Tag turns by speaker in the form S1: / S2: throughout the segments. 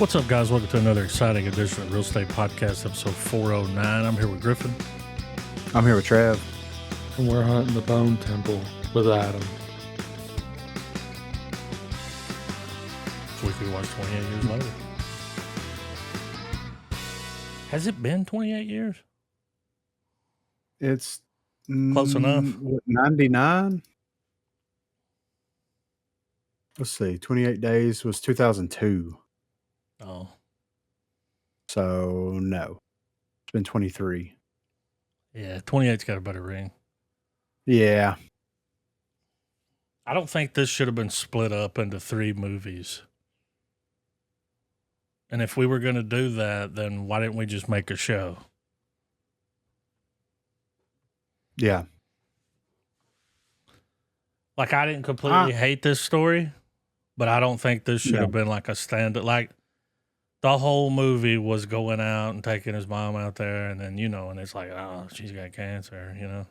S1: What's up, guys? Welcome to another exciting edition of Real Estate Podcast, episode 409. I'm here with Griffin.
S2: I'm here with Trav.
S3: And we're hunting the Bone Temple with Adam.
S1: This week we watched 28 Years Later. Has it been 28 years?
S2: It's
S1: close enough.
S2: 99? Let's see. 28 days was 2002.
S1: Oh.
S2: So, no. It's been 23.
S1: Yeah, 28's got a better ring.
S2: Yeah.
S1: I don't think this should have been split up into 3 movies. And if we were going to do that, then why didn't we just make a show?
S2: Yeah.
S1: Like, I didn't completely hate this story, but I don't think this should have been like a like the whole movie was going out and taking his mom out there, and then, and it's like, oh, she's got cancer,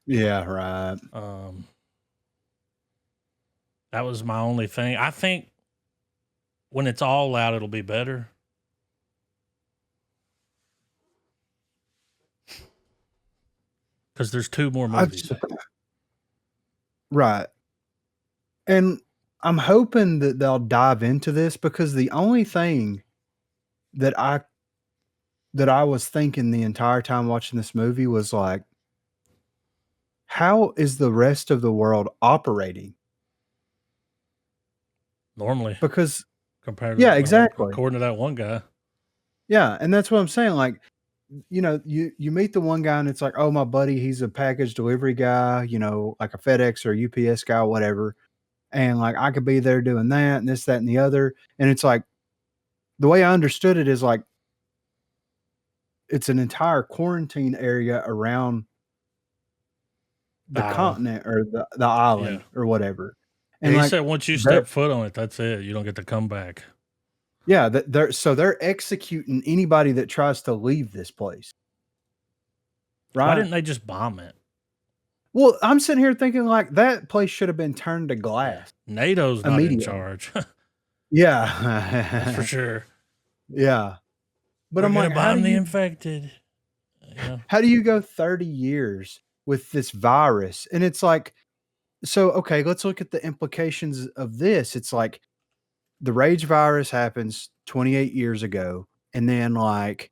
S2: Yeah, right.
S1: That was my only thing. I think when it's all out, it'll be better. Because there's 2 more movies.
S2: Right. And I'm hoping that they'll dive into this, because the only thing that I was thinking the entire time watching this movie was like, how is the rest of the world operating?
S1: Normally.
S2: Because
S1: compared to,
S2: exactly.
S1: According to that one guy.
S2: Yeah, and that's what I'm saying. Like, you meet the one guy and it's like, oh, my buddy, he's a package delivery guy, like a FedEx or UPS guy, whatever. And like, I could be there doing that and this, that, and the other. And it's like, the way I understood it is like, it's an entire quarantine area around the continent or the island or whatever.
S1: And he said once you step foot on it, that's it. You don't get to come back.
S2: Yeah, they're executing anybody that tries to leave this place. Right?
S1: Why didn't they just bomb it?
S2: Well, I'm sitting here thinking like that place should have been turned to glass.
S1: NATO's not in charge.
S2: Yeah.
S1: That's for sure.
S2: Yeah. But
S1: We're
S2: I'm like,
S1: bomb the infected. Yeah.
S2: How do you go 30 years with this virus? And it's like, so, okay, let's look at the implications of this. It's like the rage virus happens 28 years ago. And then like,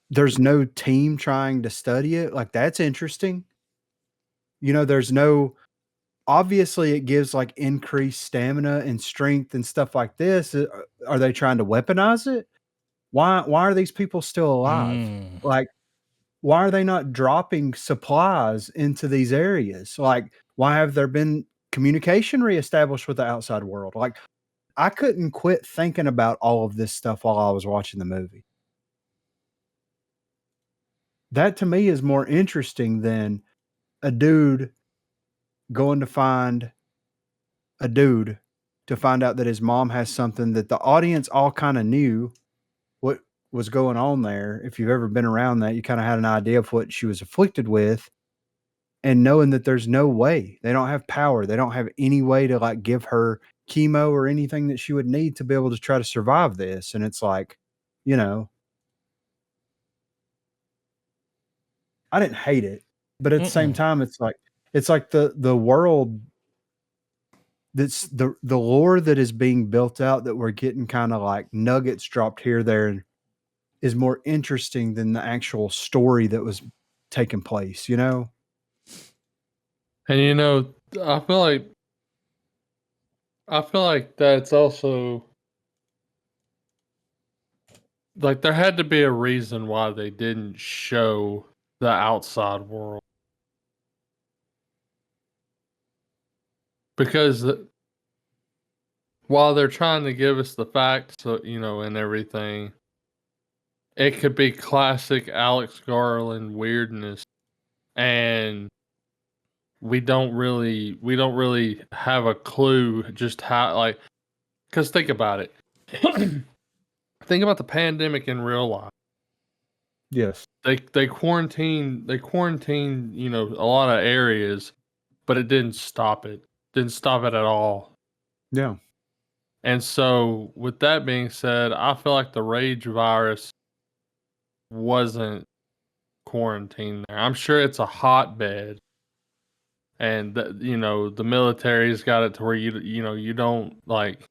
S2: there's no team trying to study it. Like, that's interesting. There's no, obviously it gives like increased stamina and strength and stuff like this. Are they trying to weaponize it? Why are these people still alive? Like, why are they not dropping supplies into these areas? Like, why have there been communication reestablished with the outside world? Like, I couldn't quit thinking about all of this stuff while I was watching the movie. That to me is more interesting than a dude going to find a dude to find out that his mom has something that the audience all kind of knew what was going on there. If you've ever been around that, you kind of had an idea of what she was afflicted with, and knowing that there's no way, they don't have power. They don't have any way to like give her chemo or anything that she would need to be able to try to survive this. And it's like, I didn't hate it, but at the same time, it's like the world that's the lore that is being built out that we're getting kind of like nuggets dropped here, there, is more interesting than the actual story that was taking place, And
S3: I feel like that's also like there had to be a reason why they didn't show the outside world. Because while they're trying to give us the facts, and everything, it could be classic Alex Garland weirdness, and we don't really have a clue just how, like, because think about it. Think about the pandemic in real life.
S2: Yes.
S3: They quarantined, a lot of areas, but it didn't stop it. Didn't stop it at all.
S2: Yeah.
S3: And so, with that being said, I feel like the rage virus wasn't quarantined there. I'm sure it's a hotbed, and the military's got it to where you don't like.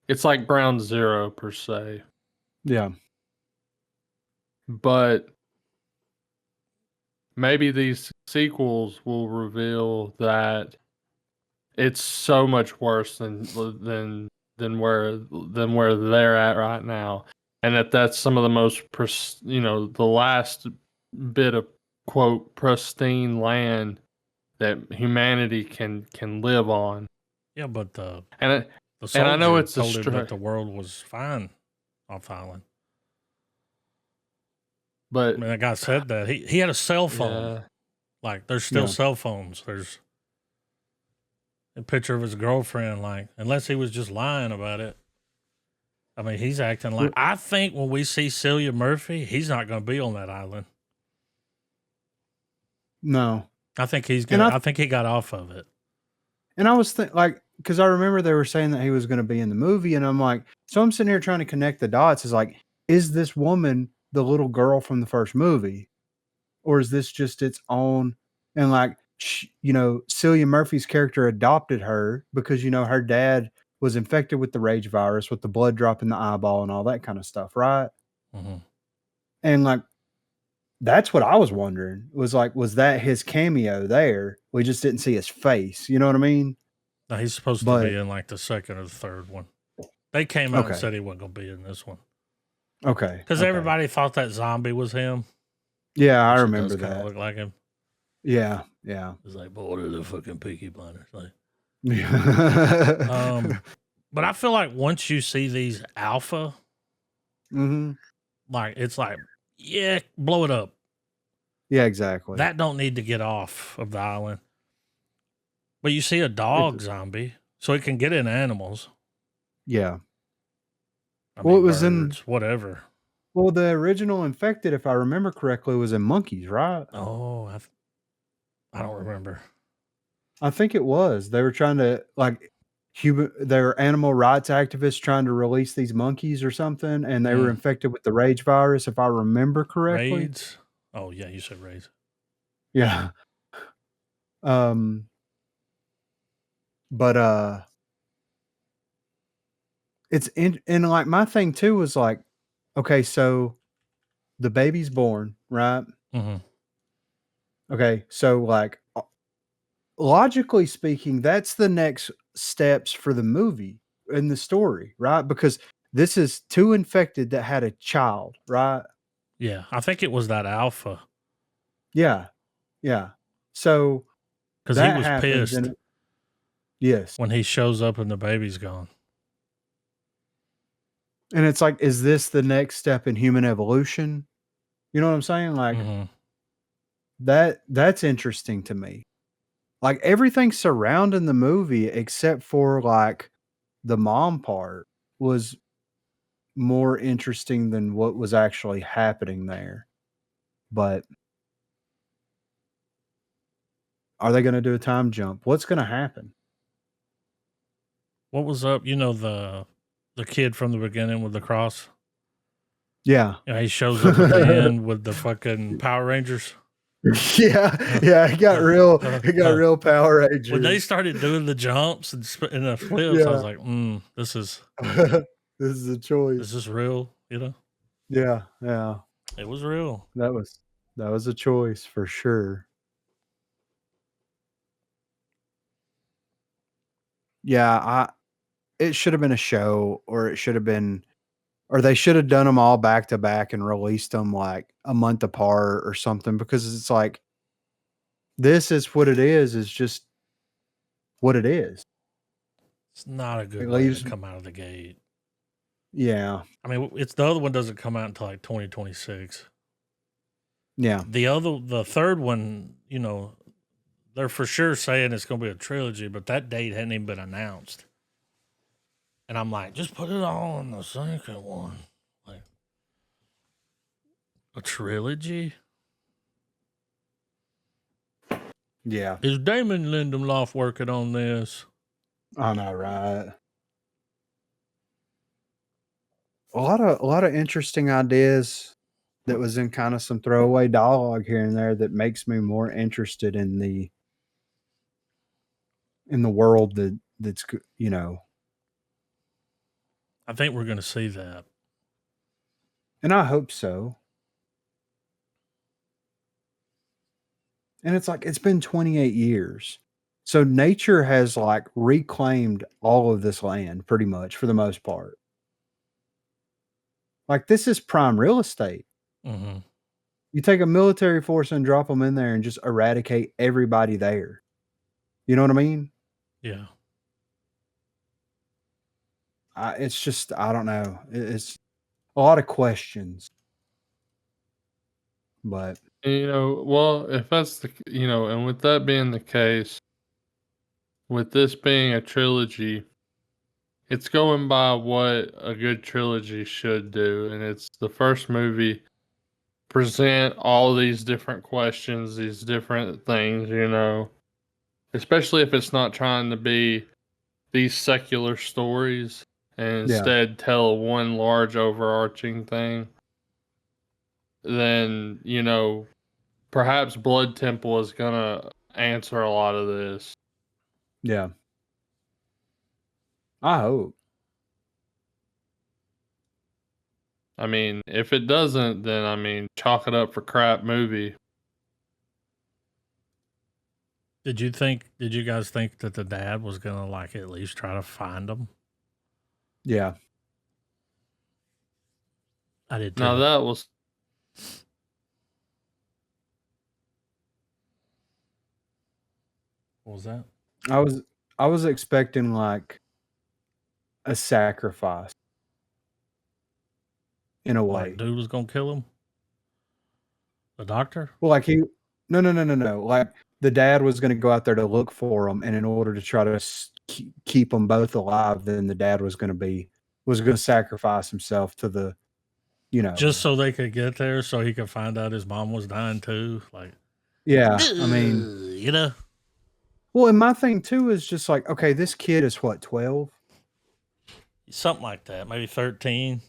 S3: It's like ground zero per se,
S2: Yeah.
S3: but maybe these sequels will reveal that it's so much worse than where they're at right now, and that's some of the most the last bit of quote pristine land that humanity can live on.
S1: Yeah, but
S3: And
S1: the
S3: and I know
S1: soldier
S3: it's a
S1: told him that the world was fine off island.
S3: but
S1: I mean, that guy said that he had a cell phone.
S3: yeah,
S1: Like, there's still
S2: Yeah.
S1: cell phones. There's a picture of his girlfriend. Like, unless he was just lying about it. I mean, he's acting like. I think when we see Cillian Murphy, he's not going to be on that island.
S2: No.
S1: I think he's
S2: And
S1: gonna. I think he got off of it.
S2: And I was like, because I remember they were saying that he was going to be in the movie, and I'm like, so I'm sitting here trying to connect the dots. Is like, is this woman the little girl from the first movie, or is this just its own? And like, Cillian Murphy's character adopted her because her dad was infected with the rage virus, with the blood drop in the eyeball and all that kind of stuff, right?
S1: Mm-hmm.
S2: And like, that's what I was wondering. Was like, was that his cameo there? We just didn't see his face. You know what I mean?
S1: Now, he's supposed to be in like the second or the third one. They came out and said he wasn't going to be in this one.
S2: Okay.
S1: Because everybody thought that zombie was him.
S2: Yeah, I remember
S1: that.
S2: that.
S1: Look like him.
S2: Yeah.
S1: It's like, boy, what are the fucking Peaky Blinders? Like,
S2: Yeah.
S1: but I feel like once you see these alpha,
S2: Mm-hmm.
S1: like it's like, yeah, blow it up.
S2: Yeah, exactly.
S1: That don't need to get off of the island. But you see a dog zombie, so it can get in animals.
S2: Yeah.
S1: I mean,
S2: Well, it was
S1: birds, whatever.
S2: Well, the original infected, if I remember correctly, was in monkeys, right?
S1: Oh, I don't remember.
S2: I think it was. They were trying to they were animal rights activists trying to release these monkeys or something, and they were infected with the rage virus, if I remember correctly.
S1: Raids? Oh yeah, you said raids.
S2: Yeah. But it's and like my thing too was like, okay, so the baby's born, right?
S1: Mm-hmm.
S2: Okay, so like logically speaking, that's the next steps for the movie in the story, right? Because this is two infected that had a child, right?
S1: Yeah, I think it was that alpha.
S2: Yeah, yeah. So
S1: because he was pissed.
S2: Yes,
S1: when he shows up and the baby's gone.
S2: And it's like, is this the next step in human evolution? You know what I'm saying? Like that's interesting to me. Like everything surrounding the movie, except for like the mom part, was more interesting than what was actually happening there. But are they going to do a time jump? What's going to happen?
S1: What was up? You know, the kid from the beginning with the cross?
S2: Yeah.
S1: You know, he shows up at the end with the fucking Power Rangers.
S2: Yeah, he got real Power Rangers.
S1: When they started doing the jumps and the flips, I was like, this is
S2: this is a choice.
S1: This is real, you know?
S2: Yeah.
S1: It was real.
S2: That was a choice for sure. Yeah, it should have been a show, or it should have been, or they should have done them all back to back and released them like a month apart or something, because it's like, this is what it is just what it is.
S1: It's not a good way to come out of the gate.
S2: Yeah.
S1: I mean, it's the other one doesn't come out until like 2026.
S2: Yeah.
S1: The third one, you know, they're for sure saying it's going to be a trilogy, but that date hadn't even been announced. And I'm like, just put it on the second one. Like, a trilogy?
S2: Yeah.
S1: Is Damon Lindelof working on this?
S2: I know, right? a lot of interesting ideas that was in kind of some throwaway dialogue here and there that makes me more interested in the world that's
S1: I think we're going to see that.
S2: and I hope so. And it's like it's been 28 years. So nature has like reclaimed all of this land pretty much for the most part. Like this is prime real estate.
S1: Mm-hmm.
S2: You take a military force and drop them in there and just eradicate everybody there. You know what I mean?
S1: Yeah.
S2: It's just I don't know. It's a lot of questions. But
S3: Well, if that's and with that being the case, with this being a trilogy, it's going by what a good trilogy should do, and it's the first movie present all these different questions, these different things, especially if it's not trying to be these secular stories and
S2: yeah,
S3: instead tell one large overarching thing. Then, perhaps Blood Temple is gonna answer a lot of this.
S2: yeah. I hope.
S3: I mean, if it doesn't, then chalk it up for crap movie.
S1: Did you guys think that the dad was gonna like at least try to find him?
S2: Yeah.
S1: I did too.
S3: Now that was
S1: What was that?
S2: I was expecting like a sacrifice in a way.
S1: Like dude was gonna kill him? The doctor?
S2: Well, like no. Like the dad was going to go out there to look for them, and in order to try to keep them both alive, then the dad was going to sacrifice himself to the,
S1: just so they could get there, so he could find out his mom was dying too. Like,
S2: yeah. I mean, well, and my thing too is just like, okay, this kid is what 12,
S1: something like that, maybe 13.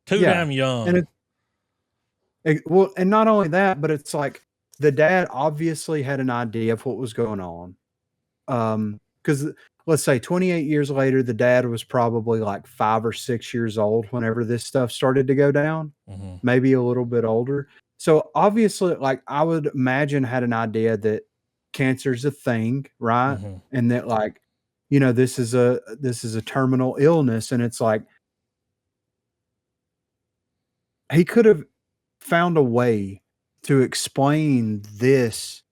S1: Too damn young.
S2: Well, and not only that, but it's like the dad obviously had an idea of what was going on. Because let's say 28 years later, the dad was probably like 5 or 6 years old whenever this stuff started to go down, maybe a little bit older. So obviously, like I would imagine, had an idea that cancer is a thing, right? And that like, this is a terminal illness, and it's like he could have found a way to explain this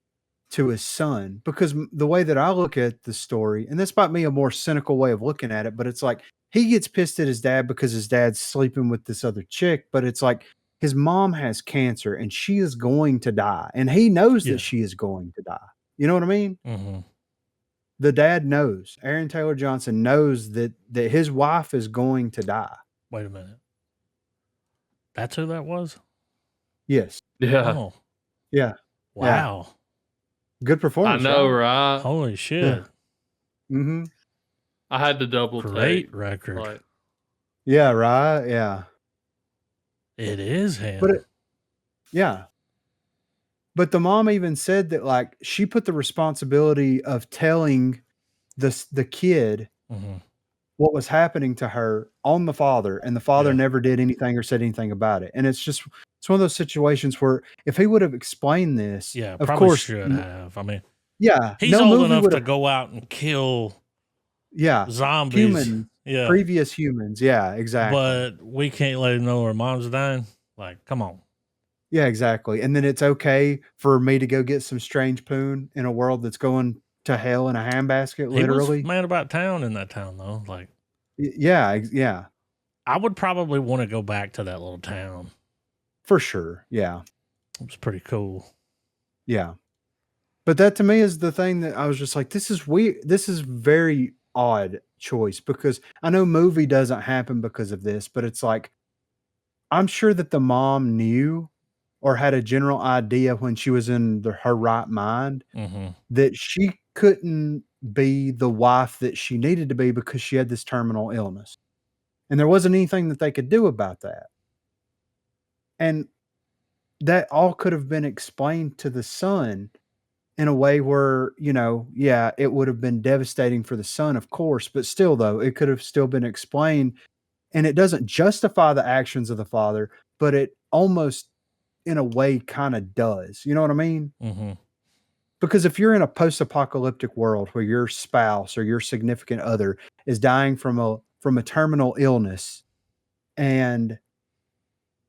S2: to his son, because the way that I look at the story, and this might be a more cynical way of looking at it, but it's like he gets pissed at his dad because his dad's sleeping with this other chick, but it's like his mom has cancer and she is going to die, and he knows that she is going to die. You know what I mean? The dad knows. Aaron Taylor Johnson knows that his wife is going to die.
S1: Wait a minute. That's who that was?
S2: Yes.
S3: Yeah.
S1: Oh.
S2: Yeah.
S1: Wow.
S2: Yeah. Good performance.
S3: I know, right?
S1: Holy shit.
S2: Yeah.
S3: I had to double
S1: Great
S3: take.
S1: record.
S3: Like,
S2: yeah, right. Yeah.
S1: It is him.
S2: But yeah. But the mom even said that like she put the responsibility of telling the kid what was happening to her on the father, and the father never did anything or said anything about it. And it's one of those situations where if he would have explained this, of course
S1: should have. I mean,
S2: he's
S1: old enough to go out and kill zombies,
S2: human, previous humans. Yeah, exactly.
S1: But we can't let him know her mom's dying. Like, come on.
S2: Yeah, exactly. And then it's okay for me to go get some strange poon in a world that's going to hell in a handbasket, literally.
S1: He was man about town in that town, though. Like,
S2: yeah.
S1: I would probably want to go back to that little town.
S2: For sure, yeah.
S1: It was pretty cool.
S2: Yeah. But that to me is the thing that I was just like, this is weird. This is very odd choice, because I know movie doesn't happen because of this, but it's like, I'm sure that the mom knew or had a general idea when she was in her right mind that she couldn't be the wife that she needed to be because she had this terminal illness. And there wasn't anything that they could do about that. And that all could have been explained to the son in a way where, yeah, it would have been devastating for the son, of course, but still, though, it could have still been explained. And it doesn't justify the actions of the father, but it almost, in a way, kind of does. You know what I mean?
S1: Mm-hmm.
S2: Because if you're in a post-apocalyptic world where your spouse or your significant other is dying from a terminal illness, and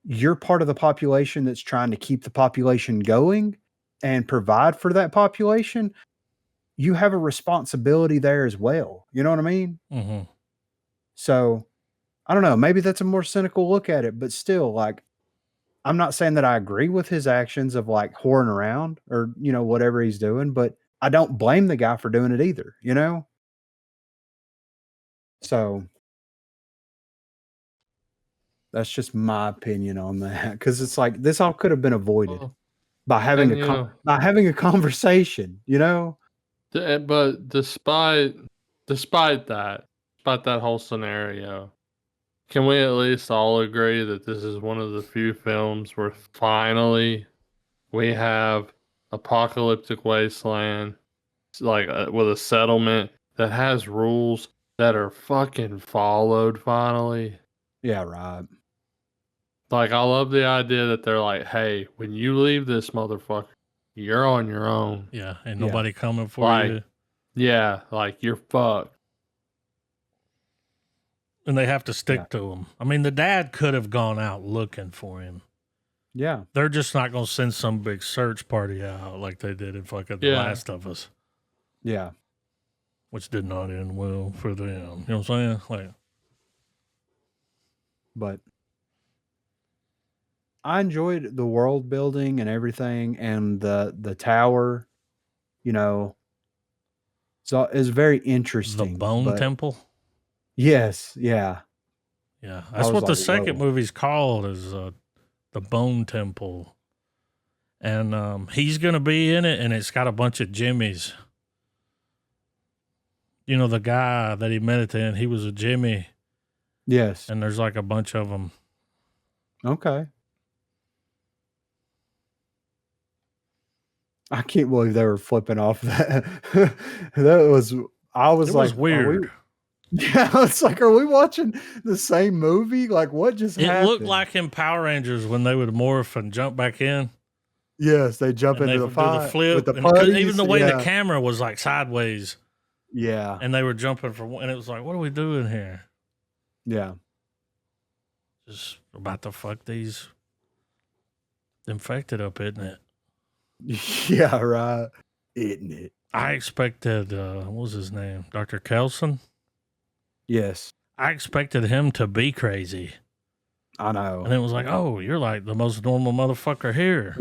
S2: you're part of the population that's trying to keep the population going and provide for that population, you have a responsibility there as well. You know what I mean?
S1: Mm-hmm.
S2: So I don't know. Maybe that's a more cynical look at it, but still, like, I'm not saying that I agree with his actions of like whoring around or, whatever he's doing, but I don't blame the guy for doing it either, So that's just my opinion on that. Because it's like this all could have been avoided by having a conversation,
S3: But despite that whole scenario, can we at least all agree that this is one of the few films where finally we have apocalyptic wasteland, like with a settlement that has rules that are fucking followed finally?
S2: Yeah, right.
S3: Like, I love the idea that they're like, hey, when you leave this motherfucker, you're on your own.
S1: Yeah, ain't nobody coming for you.
S3: Yeah, like, you're fucked.
S1: And they have to stick to him. I mean, the dad could have gone out looking for him.
S2: Yeah.
S1: They're just not going to send some big search party out like they did in fucking The Last of Us.
S2: Yeah.
S1: Which did not end well for them. You know what I'm saying? Like,
S2: but I enjoyed the world building and everything, and the tower, so it's very interesting.
S1: The Bone Temple?
S2: Yes, yeah.
S1: Yeah, that's what the second movie's called, is the Bone Temple. And he's going to be in it, and it's got a bunch of Jimmys. The guy that he met at the end, he was a Jimmy.
S2: Yes.
S1: And there's like a bunch of them.
S2: Okay. I can't believe they were flipping off that. It was
S1: weird.
S2: Yeah, it's like, are we watching the same movie? Like, what just happened?
S1: It looked like in Power Rangers when they would morph and jump back in.
S2: Yes, they jump into the fire,
S1: the flip.
S2: With the
S1: even the way the camera was like sideways.
S2: Yeah.
S1: And they were jumping and it was like, what are we doing here?
S2: Yeah.
S1: Just about to fuck these infected up, isn't it?
S2: Yeah, right. Isn't it?
S1: I expected, what was his name? Dr. Kelson?
S2: Yes.
S1: I expected him to be crazy.
S2: I know.
S1: And it was like, oh, you're like the most normal motherfucker here.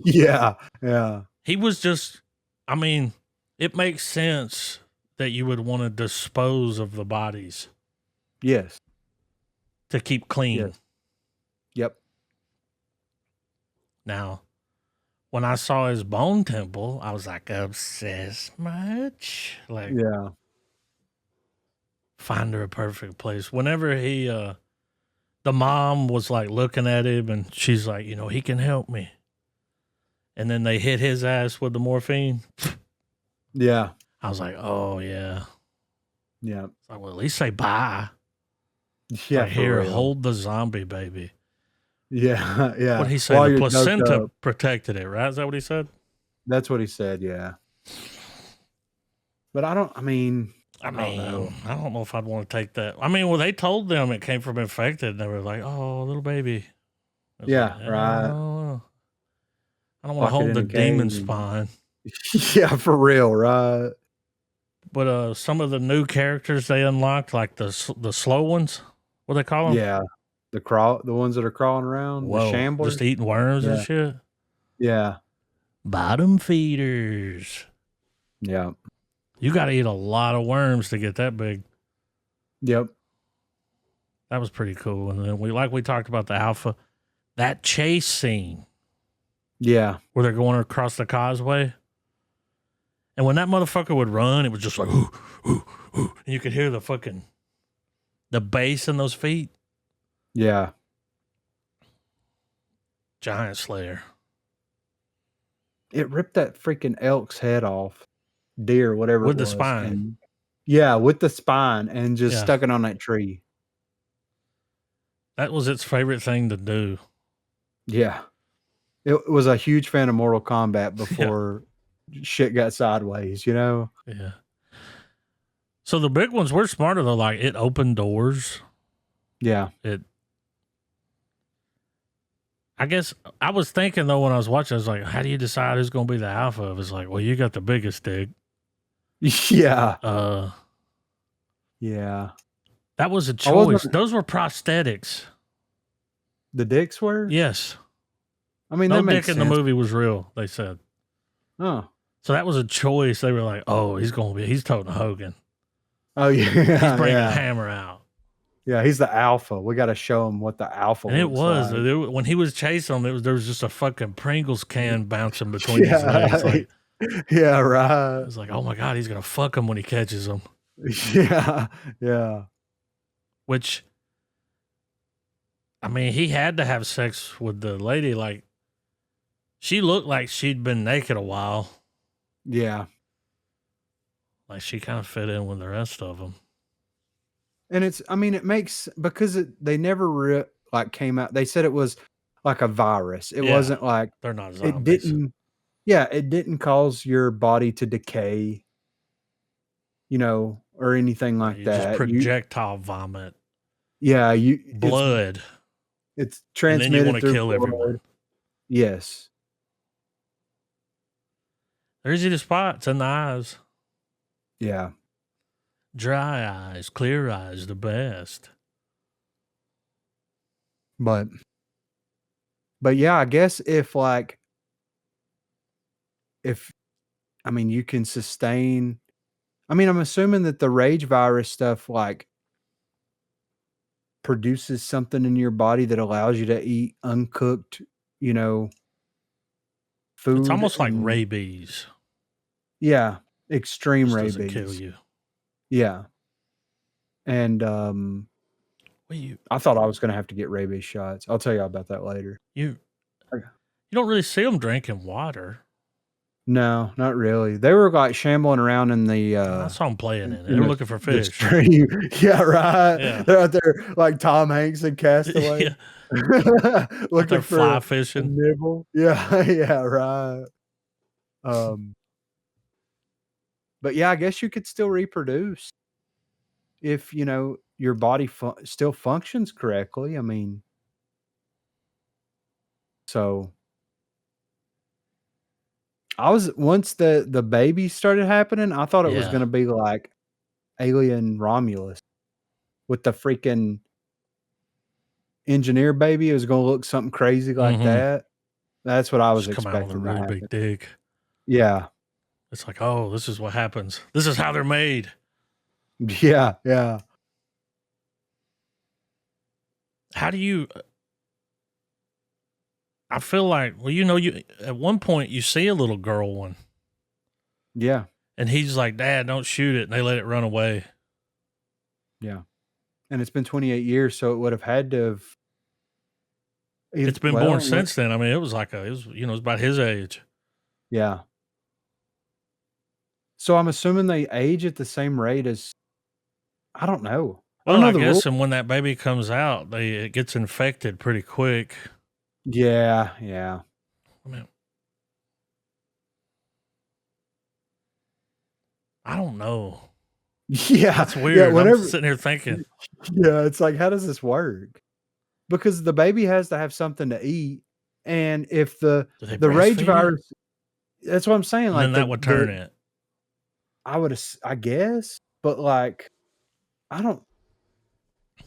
S2: Yeah. Yeah.
S1: He was just, I mean, it makes sense that you would want to dispose of the bodies.
S2: Yes.
S1: To keep clean.
S2: Yes. Yep.
S1: Now, when I saw his Bone Temple, I was like, obsessed much? Like,
S2: yeah.
S1: Find her a perfect place. Whenever he, the mom was like looking at him and she's like, he can help me. And then they hit his ass with the morphine.
S2: Yeah.
S1: I was like, oh, yeah.
S2: Yeah.
S1: It's like, well, at least say bye.
S2: Yeah.
S1: Like, here, hold the zombie, baby.
S2: Yeah. Yeah.
S1: What did he say? The placenta protected it, right? Is that what he said?
S2: That's what he said, yeah. But I don't know.
S1: I don't know if I'd want to take that. I mean, well, they told them it came from infected, and they were like, "Oh, little baby."
S2: Yeah,
S1: like,
S2: right.
S1: I don't want to hold the demon spine.
S2: Yeah, for real, right?
S1: But some of the new characters they unlocked, like the slow ones, what do they call them?
S2: Yeah, the ones that are crawling around, the shamblers,
S1: just eating worms and shit.
S2: Yeah,
S1: bottom feeders.
S2: Yeah.
S1: You got to eat a lot of worms to get that big.
S2: Yep.
S1: That was pretty cool. And then we talked about the alpha, that chase scene.
S2: Yeah.
S1: Where they're going across the causeway. And when that motherfucker would run, it was just like, ooh, ooh, ooh. And you could hear the fucking The bass in those feet.
S2: Yeah.
S1: Giant Slayer.
S2: It ripped that freaking elk's head off. Deer, whatever
S1: With
S2: it
S1: the
S2: was.
S1: spine.
S2: And yeah, with the spine and just
S1: Yeah.
S2: stuck it on that tree.
S1: That was its favorite thing to do.
S2: Yeah. It was a huge fan of Mortal Kombat before shit got sideways, you know?
S1: Yeah. So the big ones were smarter though. Like it opened doors.
S2: Yeah.
S1: I guess I was thinking though when I was watching, I was like, how do you decide who's going to be the alpha? It was like, well, you got the biggest dick.
S2: Yeah. Yeah.
S1: That was a choice. Those were prosthetics.
S2: The dicks were?
S1: Yes.
S2: I mean,
S1: No
S2: that makes
S1: dick in
S2: sense.
S1: the movie was real, they said.
S2: Oh.
S1: So that was a choice. They were like, oh, he's toting Hogan.
S2: Oh, yeah.
S1: He's bringing
S2: yeah.
S1: Hammer out.
S2: Yeah, he's the alpha. We got to show him what the alpha
S1: And it
S2: looks
S1: was.
S2: like.
S1: When he was chasing them, there was just a fucking Pringles can bouncing between his legs. Like,
S2: yeah, right.
S1: I was like, oh my God, he's going to fuck him when he catches him.
S2: Yeah, yeah.
S1: Which, I mean, he had to have sex with the lady. Like, she looked like she'd been naked a while.
S2: Yeah.
S1: Like, she kind of fit in with the rest of them.
S2: And it makes, because they never came out. They said it was like a virus. It wasn't like,
S1: they're not zombies.
S2: It didn't cause your body to decay, or anything like that.
S1: Just projectile vomit.
S2: Yeah.
S1: Blood.
S2: It's transmitted
S1: and then you want to
S2: through
S1: kill
S2: blood.
S1: everyone.
S2: Yes.
S1: They're easy to spot. It's in the eyes.
S2: Yeah.
S1: Dry eyes, clear eyes, the best.
S2: But yeah, I guess if you can sustain, I'm assuming that the rage virus stuff produces something in your body that allows you to eat uncooked, food.
S1: It's almost like rabies.
S2: Yeah, extreme
S1: Just
S2: rabies.
S1: doesn't kill you.
S2: Yeah. And I thought I was going to have to get rabies shots. I'll tell you about that later.
S1: You don't really see them drinking water.
S2: No, not really. They were shambling around in the.
S1: I saw them playing in it. They were looking for fish.
S2: Yeah, right.
S1: Yeah.
S2: They're out there like Tom Hanks and Castaway.
S1: Yeah.
S2: Looking for
S1: fly fishing.
S2: Nibble. Yeah, yeah, right. But yeah, I guess you could still reproduce if your body still functions correctly. So. Once the baby started happening, I thought it was going to be like Alien Romulus with the freaking engineer baby. It was going to look something crazy like that. That's what I was expecting.
S1: Come out with a really big dick.
S2: Yeah.
S1: It's like, oh, this is what happens. This is how they're made.
S2: Yeah, yeah.
S1: How do you... I feel like, you at one point you see a little girl one.
S2: Yeah.
S1: And he's like, Dad, don't shoot it. And they let it run away.
S2: Yeah. And it's been 28 years, so it would have had to have.
S1: It's been born since then. It was like it was about his age.
S2: Yeah. So I'm assuming they age at the same rate as, I don't know.
S1: Well, I guess, and when that baby comes out, it gets infected pretty quick.
S2: Yeah, yeah.
S1: I don't know.
S2: Yeah.
S1: That's weird.
S2: Yeah,
S1: I'm sitting here thinking.
S2: Yeah, it's like, how does this work? Because the baby has to have something to eat. And if the rage virus, that's what I'm saying.
S1: And
S2: like
S1: then that would turn it.
S2: I guess. But I don't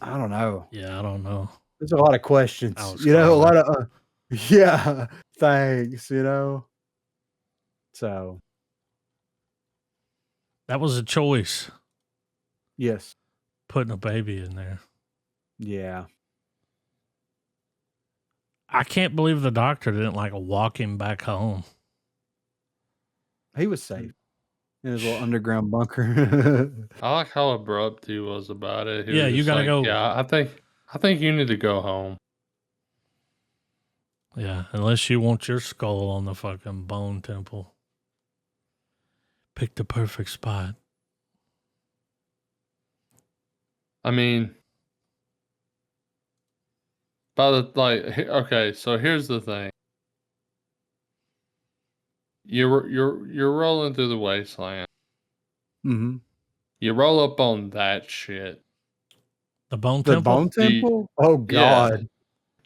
S2: know.
S1: Yeah, I don't know.
S2: There's a lot of questions. A lot of yeah, thanks, So
S1: that was a choice.
S2: Yes.
S1: Putting a baby in there.
S2: Yeah.
S1: I can't believe the doctor didn't walk him back home.
S2: He was safe. in his little underground bunker.
S3: I like how abrupt he was about it. He
S1: Yeah,
S3: was
S1: you
S3: just
S1: gotta
S3: like,
S1: go.
S3: yeah, I think you need to go home.
S1: Yeah, unless you want your skull on the fucking bone temple. Pick the perfect spot.
S3: I mean, okay, so here's the thing. You're rolling through the wasteland.
S2: Mm-hmm.
S3: You roll up on that shit.
S1: The bone
S2: The
S1: temple?
S2: Bone Temple? Oh
S3: Yeah.
S2: God.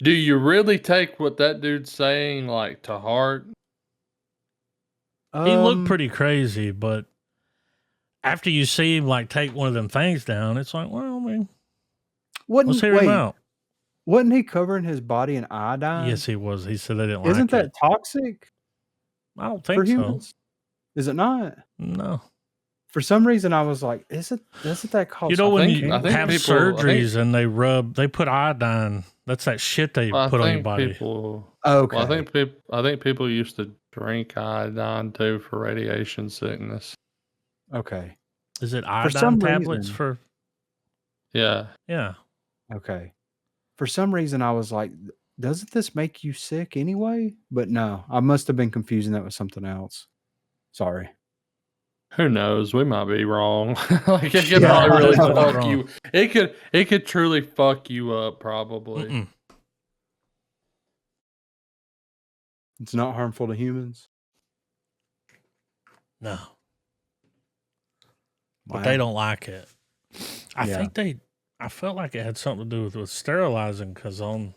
S3: Do you really take what that dude's saying like to heart?
S1: He looked pretty crazy, but after you see him like take one of them things down, it's like, well, I mean, let's hear him out.
S2: Wasn't he covering his body in iodine?
S1: Yes, he was. He said they didn't
S2: Isn't
S1: like
S2: that
S1: it.
S2: toxic
S1: I don't
S2: for
S1: think so.
S2: humans? Is it not?
S1: No.
S2: For some reason, I was like, doesn't that cause?
S1: You know, when
S3: think-
S1: you
S3: I think
S1: have
S3: people-
S1: surgeries and they put iodine, that's that shit they put on your body.
S2: Okay.
S3: Well, I think people used to drink iodine too for radiation sickness.
S2: Okay.
S1: Is it
S2: some
S1: iodine tablets
S2: reason-
S1: for?
S3: Yeah.
S1: Yeah.
S2: Okay. For some reason, I was like, doesn't this make you sick anyway? But no, I must have been confusing that with something else. Sorry.
S3: Who knows? We might be wrong. Like it could
S2: Yeah,
S3: probably really
S2: I know.
S3: fuck
S1: Wrong.
S3: you. It could truly fuck you up. Probably.
S1: Mm-mm.
S2: It's not harmful to humans.
S1: No. But they don't like it. I
S2: Yeah.
S1: think I felt like it had something to do with sterilizing because I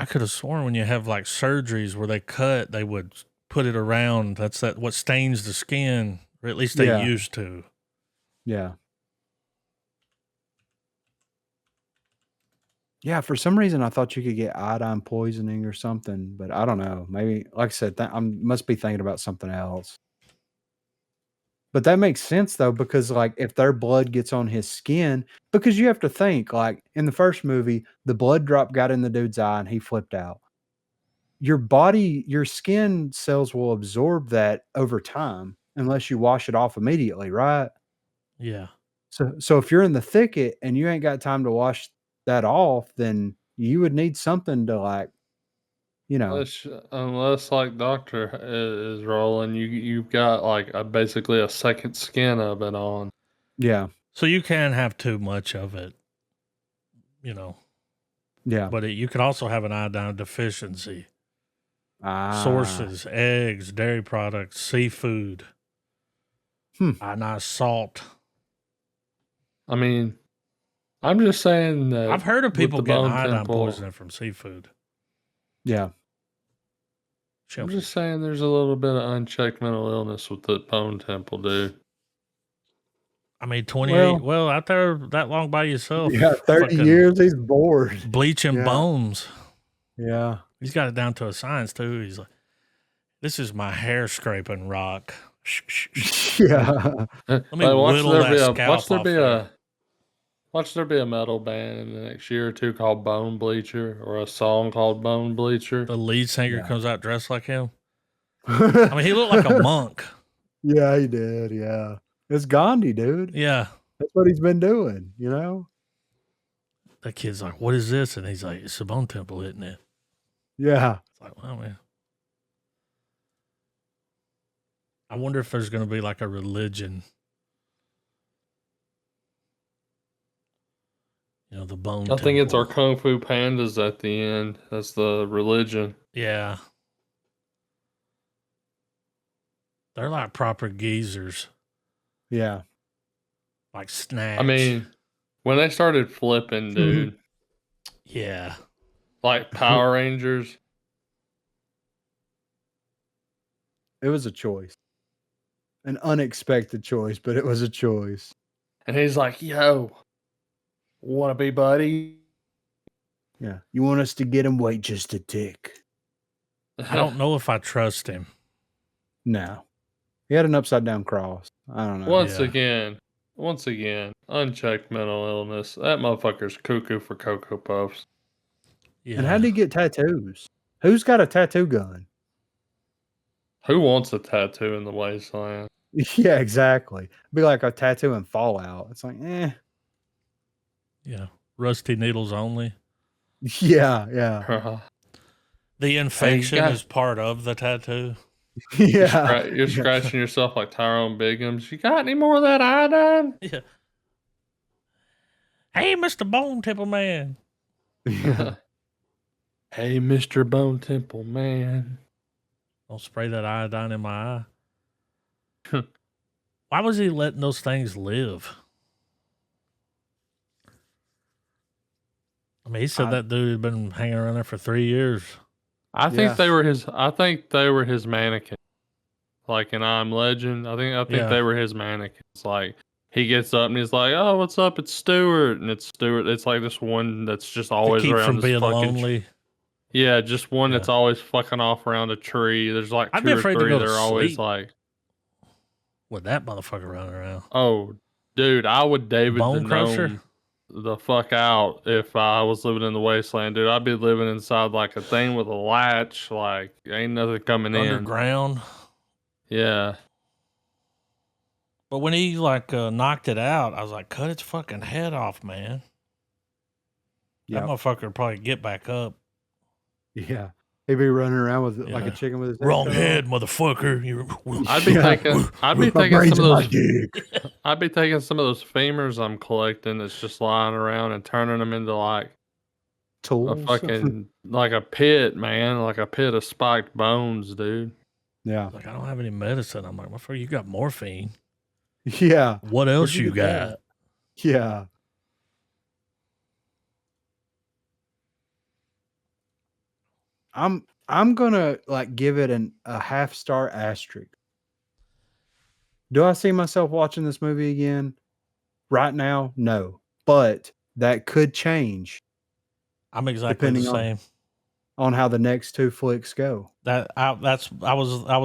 S1: could have sworn when you have like surgeries where they cut, they would put it around. That's what stains the skin, or at least they
S2: Yeah.
S1: used to.
S2: Yeah. Yeah, for some reason I thought you could get iodine poisoning or something, but I don't know. Maybe, like I said, I must be thinking about something else. But that makes sense though, because like if their blood gets on his skin, because you have to think like in the first movie, the blood drop got in the dude's eye and he flipped out. Your skin cells will absorb that over time unless you wash it off immediately, right?
S1: Yeah.
S2: So if you're in the thicket and you ain't got time to wash that off, then you would need something to like,
S3: Unless like Doctor is rolling, you've got like basically a second skin of it on.
S2: yeah,
S1: So you can have too much of it,
S2: yeah.
S1: but you could also have an iodine deficiency.
S2: Ah,
S1: Sources, eggs, dairy products, seafood, ionized salt.
S3: I mean, I'm just saying that
S1: I've heard of
S3: with
S1: people
S3: the
S1: getting
S3: Bone
S1: iodine
S3: Temple-
S1: poisoning from seafood.
S2: yeah.
S3: I'm just saying there's a little bit of unchecked mental illness with the Bone Temple, dude.
S1: I mean, 28.
S2: Well-
S1: Well, out there that long by yourself.
S2: Yeah, 30
S1: fucking
S2: years, he's bored.
S1: Bleaching
S2: Yeah.
S1: bones.
S2: Yeah.
S1: He's got it down to a science, too. He's like, this is my hair scraping rock.
S2: Yeah.
S1: Let me whittle that scalp
S3: watch there
S1: off
S3: be
S1: there.
S3: watch there be a metal band in the next year or two called Bone Bleacher, or a song called Bone Bleacher.
S1: The lead singer
S2: Yeah.
S1: comes out dressed like him. I mean, he looked like a monk.
S2: Yeah, he did. Yeah. It's Gandhi, dude.
S1: Yeah.
S2: That's what he's been doing, you know?
S1: The kid's like, what is this? And he's like, it's the Bone Temple, isn't it?
S2: Yeah.
S1: It's like, well, man. I wonder if there's going to be like a religion. The Bone
S3: I think it's our
S1: Temple.
S3: Kung Fu Pandas at the end. That's the religion.
S1: Yeah. They're like proper geezers,
S2: Yeah.
S1: like snacks.
S3: I mean, when they started flipping, dude,
S1: yeah.
S3: like Power Rangers.
S2: It was a choice. An unexpected choice, but it was a choice.
S3: And he's like, yo, want to be buddy?
S2: Yeah. You want us to get him? Wait just a tick.
S1: I don't know if I trust him.
S2: No. He had an upside down cross. I don't know.
S3: Once
S1: Yeah.
S3: again, unchecked mental illness. That motherfucker's cuckoo for Cocoa Puffs.
S1: Yeah.
S2: And how did he get tattoos? Who's got a tattoo gun?
S3: Who wants a tattoo in the wasteland?
S2: Yeah, exactly. It'd be like a tattoo in Fallout. It's like,
S1: Yeah. Rusty needles only.
S2: yeah, yeah,
S1: The infection
S3: got-
S1: is part of the tattoo.
S2: yeah.
S3: You're scratching yourself like Tyrone Biggums. You got any more of that iodine?
S1: Yeah. Hey, Mr. Bone Temple Man.
S2: Yeah.
S3: Hey, Mr. Bone Temple Man.
S1: Don't spray that iodine in my eye. Why was he letting those things live? I mean, he said that dude had been hanging around there for 3 years.
S3: I think
S2: Yeah.
S3: they were his mannequin. Like in I'm Legend. I think
S1: Yeah.
S3: they were his mannequins. Like he gets up and he's like, "Oh, what's up? It's Stuart." And it's Stuart. It's like this one that's just
S1: To
S3: always
S1: keep
S3: around
S1: from
S3: this
S1: being
S3: fucking
S1: lonely.
S3: Yeah, just one that's
S1: Yeah.
S3: always fucking off around a tree. There's like
S1: I'd be
S3: two or
S1: afraid to
S3: three
S1: go
S3: that
S1: to
S3: are always
S1: sleep.
S3: like,
S1: With that motherfucker running around.
S3: "Oh, dude, I would David
S1: Bone
S3: the
S1: crusher?
S3: Gnome the fuck out if I was living in the wasteland, dude. I'd be living inside like a thing with a latch. Like ain't nothing coming in.
S1: Underground.
S3: Yeah,
S1: But when he like knocked it out, I was like, cut its fucking head off, man. That
S2: Yep.
S1: motherfucker would probably get back up.
S2: Yeah. He'd be running around with like a
S1: Yeah.
S2: chicken with his
S1: Wrong
S2: cut
S1: head,
S2: off.
S1: motherfucker.
S3: I'd be
S2: Yeah.
S3: taking
S2: My brain's
S3: some
S2: in
S3: of
S2: my
S3: those.
S2: dick.
S3: I'd be taking some of those femurs I'm collecting that's just lying around and turning them into like a
S2: Tools.
S3: fucking like a pit, man, like a pit of spiked bones, dude.
S2: Yeah.
S1: Like, I don't have any medicine. I'm like, motherfucker, you got morphine.
S2: Yeah.
S1: What else
S2: you
S1: you
S2: get that?
S1: got?
S2: Yeah. I'm gonna like give it a half-star asterisk. Do I see myself watching this movie again? Right now, no. But that could change
S1: I'm exactly the
S2: depending
S1: same.
S2: on how the next two flicks go.
S1: I was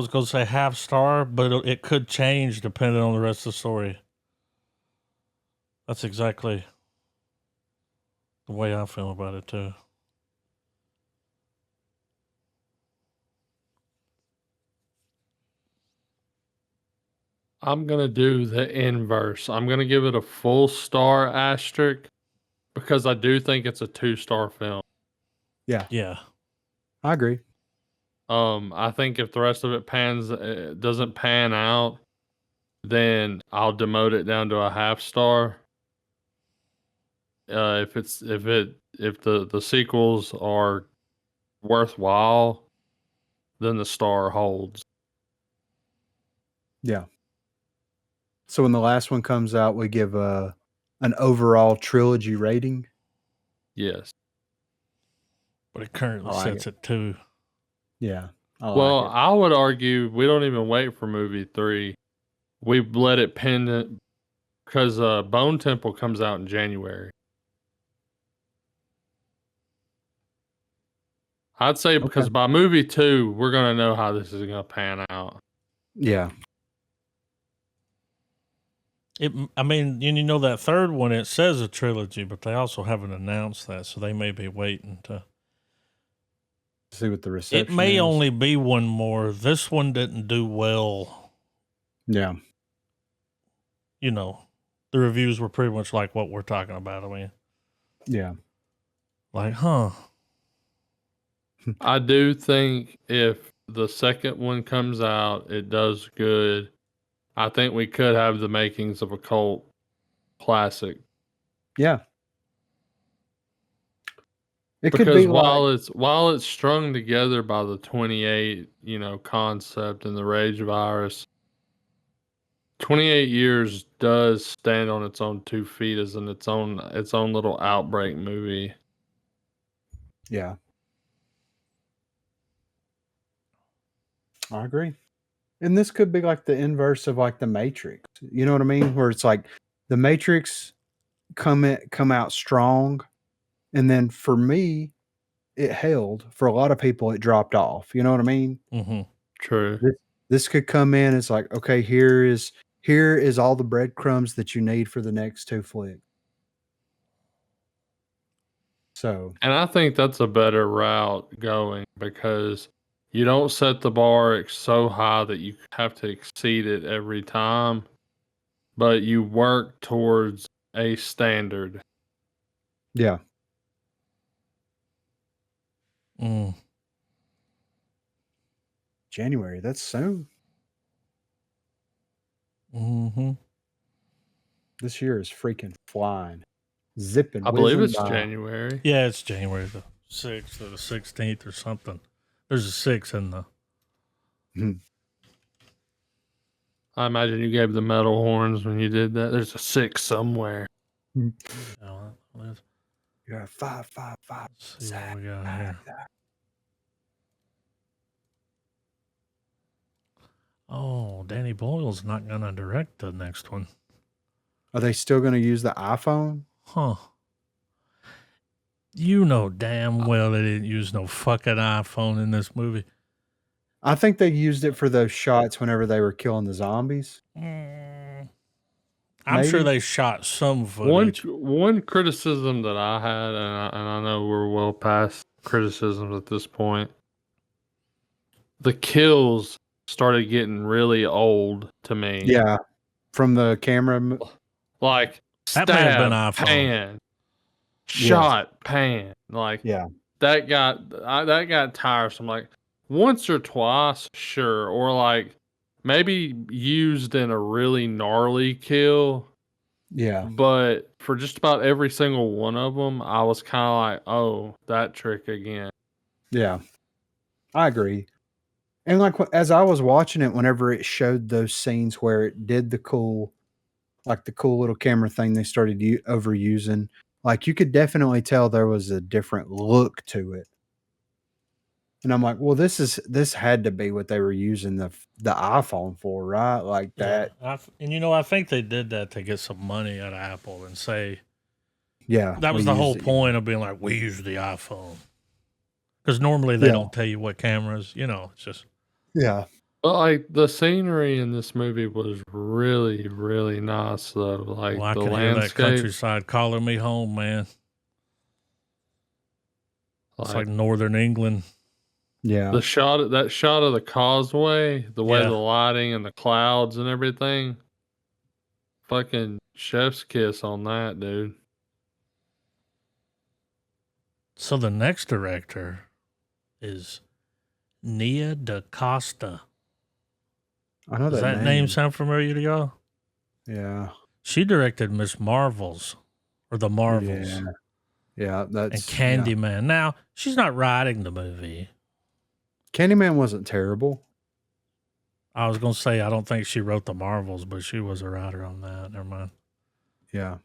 S1: going to say half star, but it could change depending on the rest of the story. That's exactly the way I feel about it too.
S3: I'm gonna do the inverse. I'm gonna give it a full star asterisk because I do think it's a 2-star film.
S1: Yeah.
S2: I agree.
S3: I think if the rest of it doesn't pan out, then I'll demote it down to a half star. If the sequels are worthwhile, then the star holds.
S2: Yeah. So when the last one comes out, we give an overall trilogy rating.
S3: Yes.
S1: But it currently
S2: I like
S1: sits at 2.
S2: Yeah. I like
S3: Well,
S2: it.
S3: I would argue we don't even wait for movie 3. We let it pin because Bone Temple comes out in January. I'd say because by movie 2, we're gonna know how this is gonna pan out.
S2: Yeah.
S1: I mean, you know that third one, it says a trilogy, but they also haven't announced that, so they may be waiting to
S2: See what the reception
S1: It may
S2: is.
S1: only be one more. This one didn't do well.
S2: Yeah.
S1: You know, the reviews were pretty much like what we're talking about. I mean,
S2: Yeah.
S1: like, huh?
S3: I do think if the second one comes out, it does good. I think we could have the makings of a cult classic.
S2: Yeah. It
S3: Because
S2: could be
S3: while it's strung together by the 28, concept and the rage virus, 28 years does stand on its own 2 feet as its own little outbreak movie.
S2: Yeah. I agree. And this could be like the inverse of like the Matrix. You know what I mean? Where it's like the Matrix come out strong, and then for me, it held. For a lot of people, it dropped off. You know what I mean?
S1: Mm-hmm.
S3: True.
S2: This could come in. It's like, okay, here is all the breadcrumbs that you need for the next 2 flicks. So,
S3: And I think that's a better route going because You don't set the bar so high that you have to exceed it every time, but you work towards a standard.
S2: Yeah.
S1: Mm.
S2: January. That's soon.
S1: Mm-hmm.
S2: This year is freaking flying, zipping.
S3: I believe
S2: whizzing
S3: it's
S2: by.
S3: January.
S1: Yeah, it's January the 6th or the 16th or something. There's a 6 in the.
S3: I imagine you gave the metal horns when you did that. There's a 6 somewhere.
S2: Yeah, 5, 5, 5.
S1: Let's see what we got here. Oh, Danny Boyle's not going to direct the next one.
S2: Are they still going to use the iPhone?
S1: Huh. You know damn well they didn't use no fucking iPhone in this movie.
S2: I think they used it for those shots whenever they were killing the zombies.
S1: I'm
S2: Maybe.
S1: sure they shot some footage.
S3: One criticism that I had, and I know we're well past criticisms at this point, the kills started getting really old to me.
S2: Yeah, from the camera.
S3: Like,
S1: That may have been
S3: stab,
S1: iPhone.
S3: pan, shot, pan. Like,
S2: Yeah,
S3: that got tiresome. Like, once or twice, sure, or like maybe used in a really gnarly kill.
S2: yeah,
S3: But for just about every single one of them, I was kind of like, oh, that trick again.
S2: yeah. I agree. And like as I was watching it, whenever it showed those scenes where it did the cool little camera thing they started overusing, like you could definitely tell there was a different look to it. And I'm like, well, this had to be what they were using the iPhone for, right? Like that.
S1: Yeah, I think they did that to get some money out of Apple and say
S2: Yeah,
S1: that was
S2: we
S1: the whole
S2: used it.
S1: point of being like, we use the iPhone. Because normally they don't tell you what cameras, it's just.
S2: Yeah.
S3: But like the scenery in this movie was really, really nice though. Like
S1: I
S3: the
S1: can hear that
S3: landscape.
S1: countryside calling me home, man. It's like northern England.
S2: Yeah.
S3: That shot of the causeway, the way
S1: Yeah.
S3: the lighting and the clouds and everything. Fucking chef's kiss on that, dude.
S1: So the next director is Nia DaCosta.
S2: I know
S1: Does that name sound familiar to y'all?
S2: Yeah.
S1: She directed Miss Marvels or The Marvels
S2: Yeah. Yeah, that's
S1: and Candyman. Now, she's not writing the movie.
S2: Candyman wasn't terrible.
S1: I was going to say, I don't think she wrote The Marvels, but she was a writer on that. Never mind.
S2: Yeah.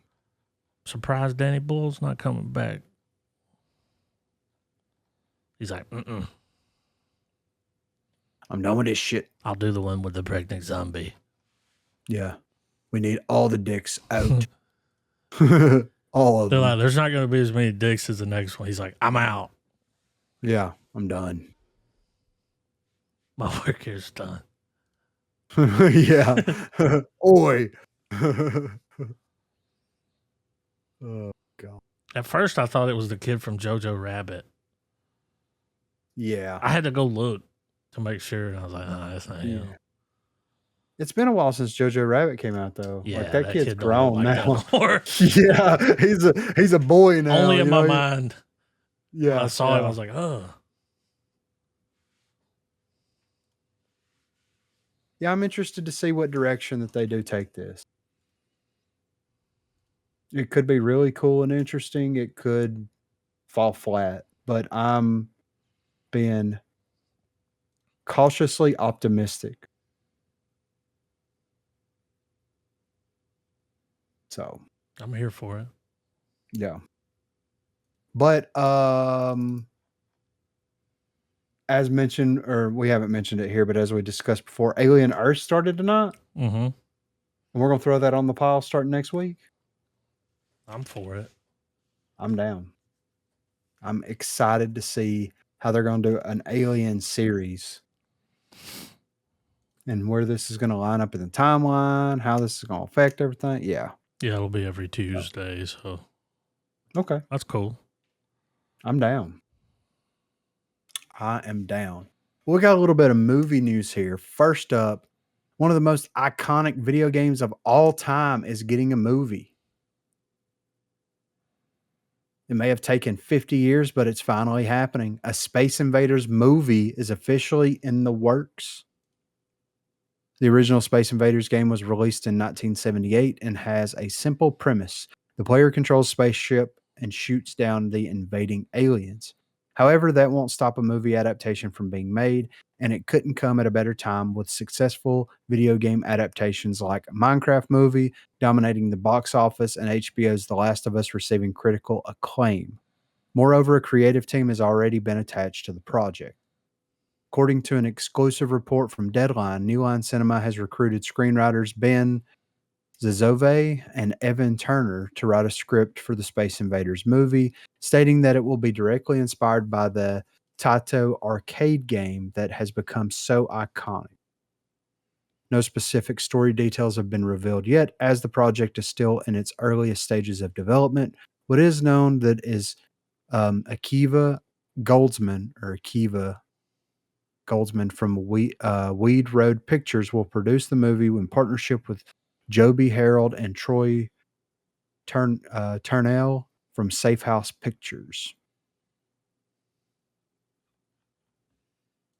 S1: Surprised Danny Boyle's not coming back. He's like,
S2: I'm done with this shit.
S1: I'll do the one with the pregnant zombie.
S2: Yeah. We need all the dicks out. All of
S1: They're
S2: them.
S1: like, there's not going to be as many dicks as the next one. He's like, I'm out.
S2: Yeah, I'm done.
S1: My work here's done.
S2: Yeah. Oi. Oh, God.
S1: At first, I thought it was the kid from Jojo Rabbit.
S2: Yeah.
S1: I had to go look to make sure, and I was like, that's not him.
S2: It's been a while since Jojo Rabbit came out, though.
S1: Yeah,
S2: like that kid's
S1: kid don't look
S2: grown
S1: like
S2: now.
S1: that anymore.
S2: Yeah, he's a boy now.
S1: Only in my mind.
S2: Yeah,
S1: When I saw him, I was like, oh.
S2: Yeah, I'm interested to see what direction that they do take this. It could be really cool and interesting. It could fall flat, but I'm being cautiously optimistic. So
S1: I'm here for it.
S2: yeah. But as mentioned, or we haven't mentioned it here, but as we discussed before, Alien Earth started tonight.
S1: Mm-hmm.
S2: And we're gonna throw that on the pile starting next week.
S1: I'm for it.
S2: I'm down. I'm excited to see how they're gonna do an Alien series. And where this is gonna line up in the timeline, how this is gonna affect everything. Yeah.
S1: Yeah, it'll be every Tuesday, so
S2: Okay.
S1: that's cool.
S2: I'm down. I am down. We got a little bit of movie news here. First up, one of the most iconic video games of all time is getting a movie. It may have taken 50 years, but it's finally happening. A Space Invaders movie is officially in the works. The original Space Invaders game was released in 1978 and has a simple premise. The player controls a spaceship and shoots down the invading aliens. However, that won't stop a movie adaptation from being made, and it couldn't come at a better time with successful video game adaptations like Minecraft movie dominating the box office and HBO's The Last of Us receiving critical acclaim. Moreover, a creative team has already been attached to the project. According to an exclusive report from Deadline, New Line Cinema has recruited screenwriters Ben Zazove and Evan Turner to write a script for the Space Invaders movie, stating that it will be directly inspired by the Taito arcade game that has become so iconic. No specific story details have been revealed yet, as the project is still in its earliest stages of development. What is known that is Akiva Goldsman from Weed Road Pictures will produce the movie in partnership with Joby Harold and Troy Turnell from Safe House Pictures.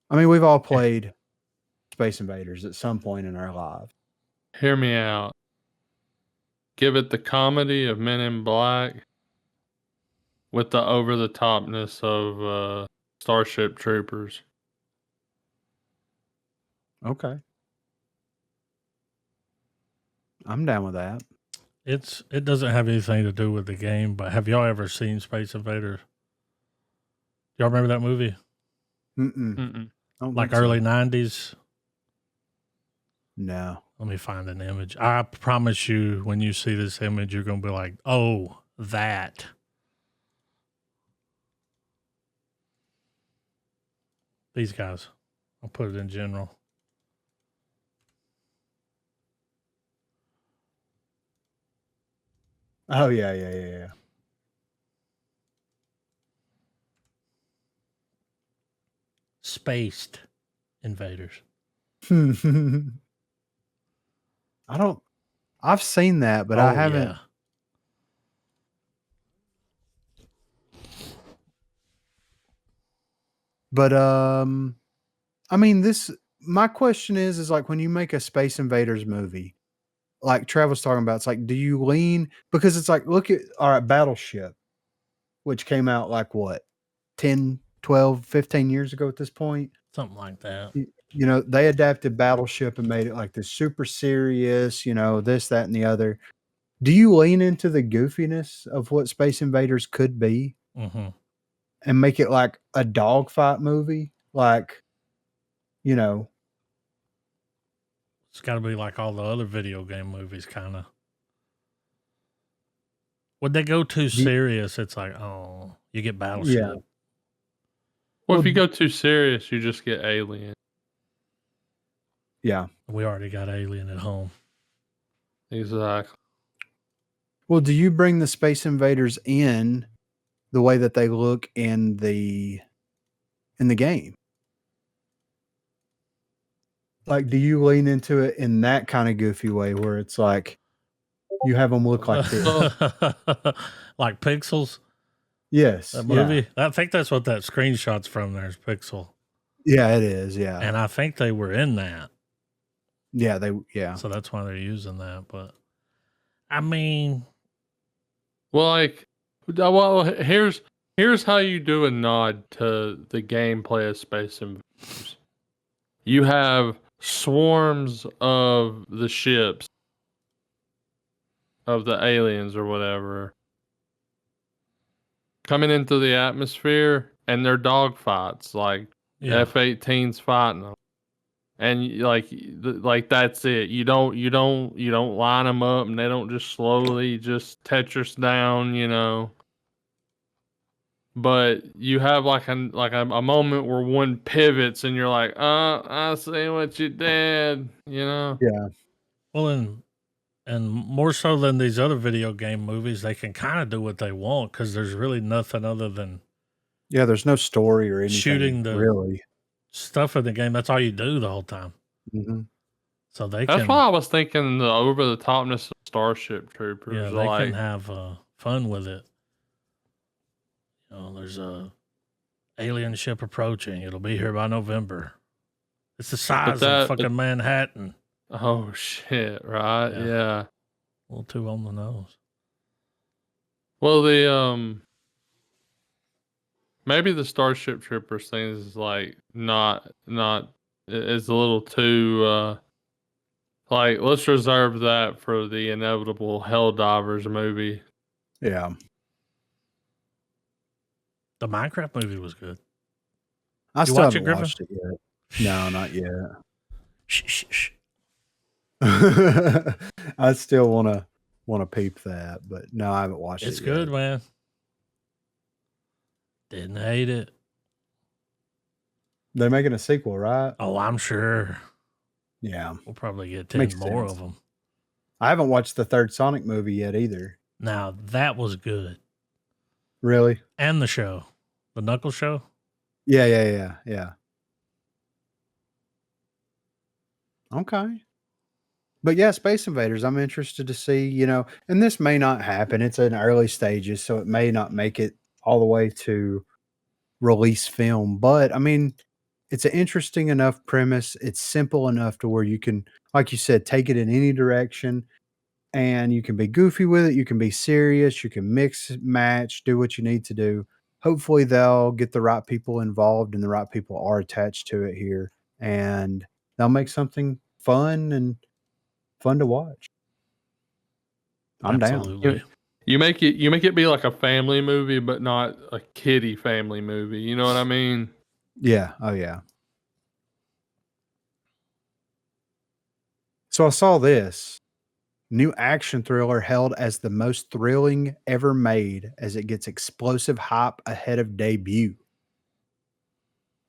S2: I mean, we've all played Space Invaders at some point in our lives.
S3: Hear me out. Give it the comedy of Men in Black with the over-the-topness of Starship Troopers.
S2: Okay. I'm down with that.
S1: It doesn't have anything to do with the game, but have y'all ever seen Space Invaders? Y'all remember that movie? Like early 90s?
S2: No.
S1: Let me find an image. I promise you, when you see this image, you're going to be like, oh, that. These guys. I'll put it in general.
S2: Oh, yeah.
S1: Spaced Invaders.
S2: I've seen that, but I haven't.
S1: Yeah.
S2: But I mean, my question is like when you make a Space Invaders movie, like Travis talking about, it's like, do you lean, because it's like, look at Battleship, which came out like what, 10, 12, 15 years ago at this point?
S1: Something like that.
S2: You know, they adapted Battleship and made it like this super serious, this, that, and the other. Do you lean into the goofiness of what Space Invaders could be and make it like a dogfight movie? Like, it's
S1: got to be like all the other video game movies, kind of. Would they go too serious? It's like, oh, you get Battleship.
S2: Yeah.
S3: Well, if you go too serious, you just get Alien.
S2: Yeah.
S1: We already got Alien at home.
S3: Exactly.
S2: Well, do you bring the Space Invaders in the way that they look in the game? Like, do you lean into it in that kind of goofy way where it's like you have them look like this?
S1: Like Pixels?
S2: Yes.
S1: That movie? Yeah. I think that's what that screenshot's from there is Pixel.
S2: Yeah, it is. Yeah.
S1: And I think they were in that.
S2: Yeah.
S1: So that's why they're using that. But I mean,
S3: well, here's how you do a nod to the gameplay of Space Invaders. You have swarms of the ships of the aliens or whatever coming into the atmosphere, and they're dogfights, like F-18s fighting them, and like that's it. You don't line them up, and they don't just slowly just Tetris down, But you have like a moment where one pivots, and you're like, I see what you did,
S2: Yeah.
S1: Well, and more so than these other video game movies, they can kind of do what they want because there's really nothing other than
S2: there's no story or anything
S1: shooting the
S2: really
S1: stuff in the game. That's all you do the whole time.
S2: Mhm.
S1: So they
S3: That's
S1: can,
S3: why I was thinking the over the topness of Starship Troopers.
S1: yeah, they can have fun with it. You know, there's a alien ship approaching. It'll be here by November. It's the size of fucking Manhattan.
S3: Oh shit! Right? Yeah.
S1: A little too on the nose.
S3: Well, the maybe the Starship Troopers thing is like not is a little too like let's reserve that for the inevitable Helldivers movie.
S2: Yeah.
S1: The Minecraft movie was good.
S2: I
S1: You
S2: still
S1: watch
S2: haven't
S1: it, Griffin?
S2: watched it yet. No, not yet.
S1: Shh.
S2: I still wanna peep that, but no, I haven't watched it
S1: It's
S2: yet.
S1: good, man. Didn't hate it.
S2: They're making a sequel, right?
S1: Oh, I'm sure.
S2: Yeah.
S1: We'll probably get 10
S2: Makes
S1: more
S2: sense.
S1: of them.
S2: I haven't watched the third Sonic movie yet either.
S1: Now, that was good.
S2: Really?
S1: And the show. The Knuckles show.
S2: Yeah. Okay. But yeah, Space Invaders, I'm interested to see, you know, and this may not happen. It's in early stages, so it may not make it all the way to release film. But I mean, it's an interesting enough premise. It's simple enough to where you can, like you said, take it in any direction and you can be goofy with it. You can be serious. You can mix, match, do what you need to do. Hopefully, they'll get the right people involved and the right people are attached to it here. And they'll make something fun and fun to watch. I'm down.
S1: Absolutely.
S3: You make it be like a family movie, but not a kiddie family movie. You know what I mean?
S2: Yeah. Oh, yeah. So I saw this new action thriller hailed as the most thrilling ever made as it gets explosive hype ahead of debut.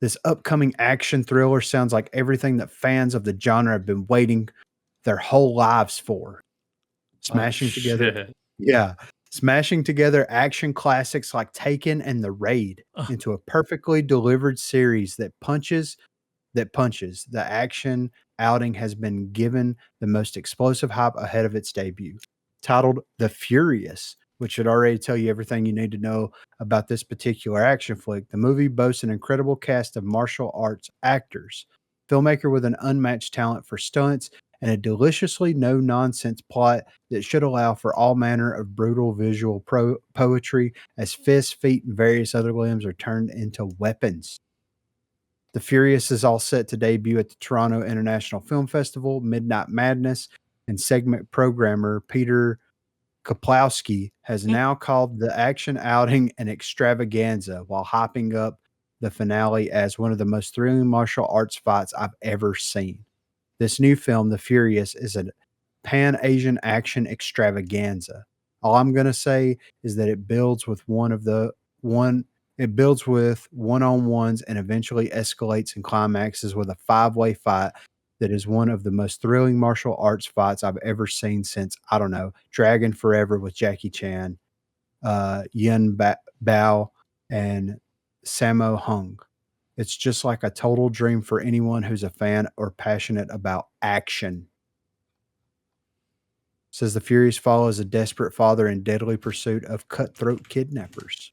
S2: This upcoming action thriller sounds like everything that fans of the genre have been waiting their whole lives for. Smashing together.
S3: Shit.
S2: Yeah. Smashing together action classics like Taken and The Raid into a perfectly delivered series that punches. The action outing has been given the most explosive hype ahead of its debut. Titled The Furious, which should already tell you everything you need to know about this particular action flick, the movie boasts an incredible cast of martial arts actors, filmmaker with an unmatched talent for stunts, and a deliciously no-nonsense plot that should allow for all manner of brutal visual poetry as fists, feet, and various other limbs are turned into weapons. The Furious is all set to debut at the Toronto International Film Festival, Midnight Madness, and segment programmer Peter Kaplowski has now called the action outing an extravaganza while hyping up the finale as one of the most thrilling martial arts fights I've ever seen. This new film, The Furious, is a pan-Asian action extravaganza. All I'm going to say is that it builds with one-on-ones and eventually escalates and climaxes with a five-way fight that is one of the most thrilling martial arts fights I've ever seen since, I don't know, Dragon Forever with Jackie Chan, Yun Bao, and Sammo Hung. It's just like a total dream for anyone who's a fan or passionate about action. Says The Furious follows a desperate father in deadly pursuit of cutthroat kidnappers.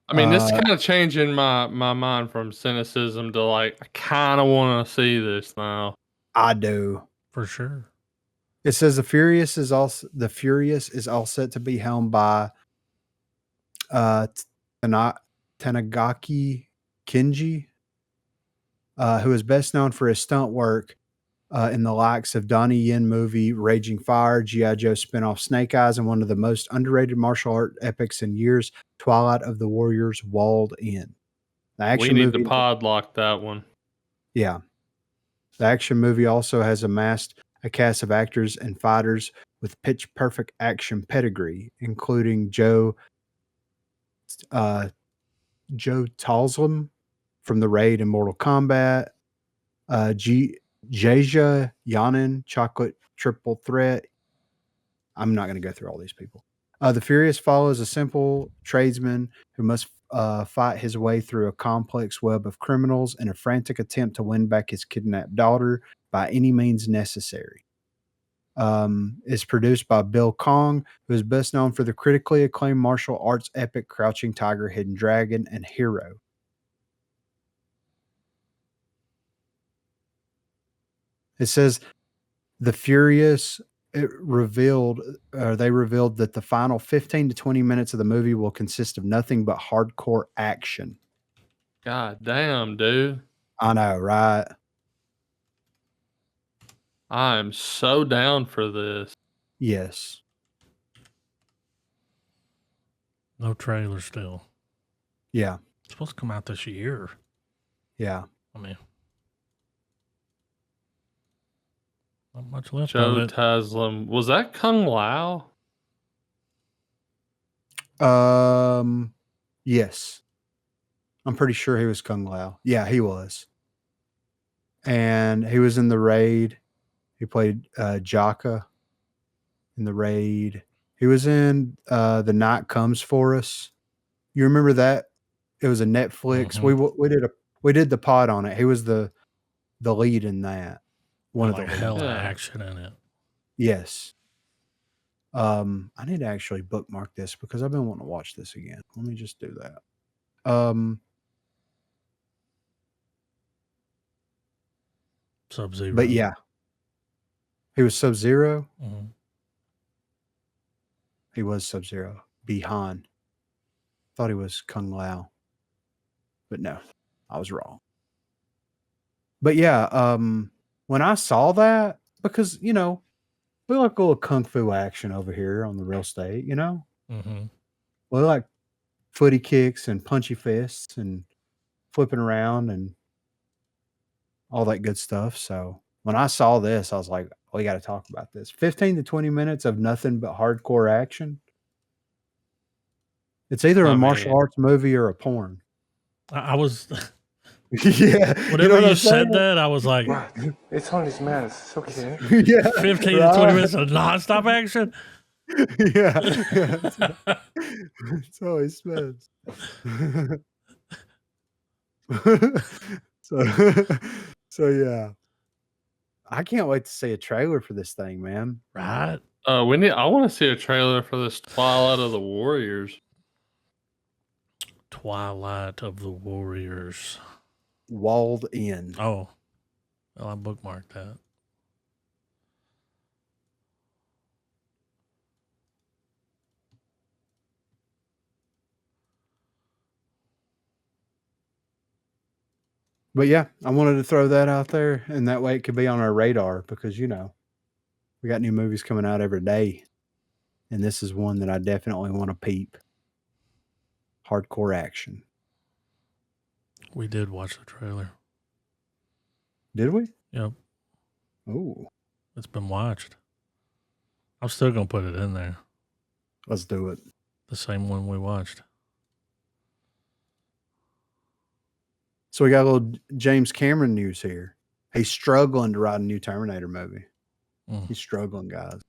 S3: I mean, this is kind of changing my mind from cynicism to like, I kind of want to see this now.
S2: I do.
S1: For sure.
S2: It says The Furious is all set to be helmed by Tanigaki Kinji, who is best known for his stunt work in the likes of Donnie Yen movie Raging Fire, G.I. Joe spinoff Snake Eyes, and one of the most underrated martial art epics in years, Twilight of the Warriors Walled In.
S3: We need to podlock that one.
S2: Yeah. The action movie also has amassed a cast of actors and fighters with pitch-perfect action pedigree, including Joe Taslim from The Raid and Mortal Kombat, Jaja Yanin, Chocolate Triple Threat. I'm not going to go through all these people. The Furious follows a simple tradesman who must fight his way through a complex web of criminals in a frantic attempt to win back his kidnapped daughter by any means necessary. It's produced by Bill Kong, who is best known for the critically acclaimed martial arts epic Crouching Tiger, Hidden Dragon, and Hero. It says the Furious they revealed that the final 15 to 20 minutes of the movie will consist of nothing but hardcore action.
S3: God damn, dude.
S2: I know, right?
S3: I'm so down for this.
S2: Yes.
S1: No trailer still.
S2: Yeah.
S1: It's supposed to come out this year.
S2: Yeah.
S1: I mean, not much left
S3: Joe
S1: of it.
S3: Taslim. Was that Kung Lao?
S2: Yes. I'm pretty sure he was Kung Lao. Yeah, he was. And he was in The Raid. He played Jaka in The Raid. He was in The Night Comes For Us. You remember that? It was a Netflix. We did the pod on it. He was the lead in that. One of
S1: Like
S2: the
S1: hell
S2: leads.
S1: action in it.
S2: Yes. I need to actually bookmark this because I've been wanting to watch this again. Let me just do that.
S1: Sub-Zero.
S2: But yeah, he was Sub-Zero.
S1: Mm-hmm.
S2: He was Sub-Zero. Bihan. Thought he was Kung Lao. But no, I was wrong. But yeah, when I saw that, because, we like a little kung fu action over here on the real estate,
S1: Mm-hmm.
S2: We like footy kicks and punchy fists and flipping around and all that good stuff. So when I saw this, I was like, we got to talk about this. 15 to 20 minutes of nothing but hardcore action. It's either a martial arts movie or a porn.
S1: I was...
S2: Yeah.
S1: Whenever you said that, I was like...
S4: It's only smells. It's okay.
S2: Yeah.
S1: 15 to 20 minutes of nonstop action?
S2: Yeah. It's always smells. So yeah. I can't wait to see a trailer for this thing, man.
S1: Right?
S3: I want to see a trailer for this Twilight of the Warriors.
S1: Twilight of the Warriors.
S2: Walled in.
S1: Oh. Well, I bookmarked that.
S2: But yeah, I wanted to throw that out there, and that way it could be on our radar because, we got new movies coming out every day. And this is one that I definitely want to peep. Hardcore action.
S1: We did watch the trailer.
S2: Did we?
S1: Yep.
S2: Oh.
S1: It's been watched. I'm still going to put it in there.
S2: Let's do it.
S1: The same one we watched.
S2: So we got a little James Cameron news here. He's struggling to write a new Terminator movie. He's struggling, guys.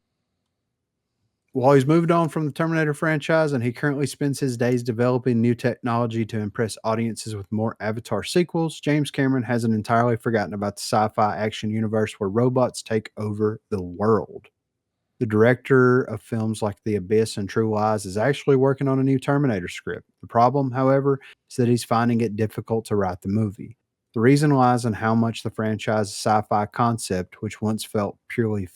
S2: While he's moved on from the Terminator franchise and he currently spends his days developing new technology to impress audiences with more Avatar sequels, James Cameron hasn't entirely forgotten about the sci-fi action universe where robots take over the world. The director of films like The Abyss and True Lies is actually working on a new Terminator script. The problem, however, is that he's finding it difficult to write the movie. The reason lies in how much the franchise's sci-fi concept, which once felt purely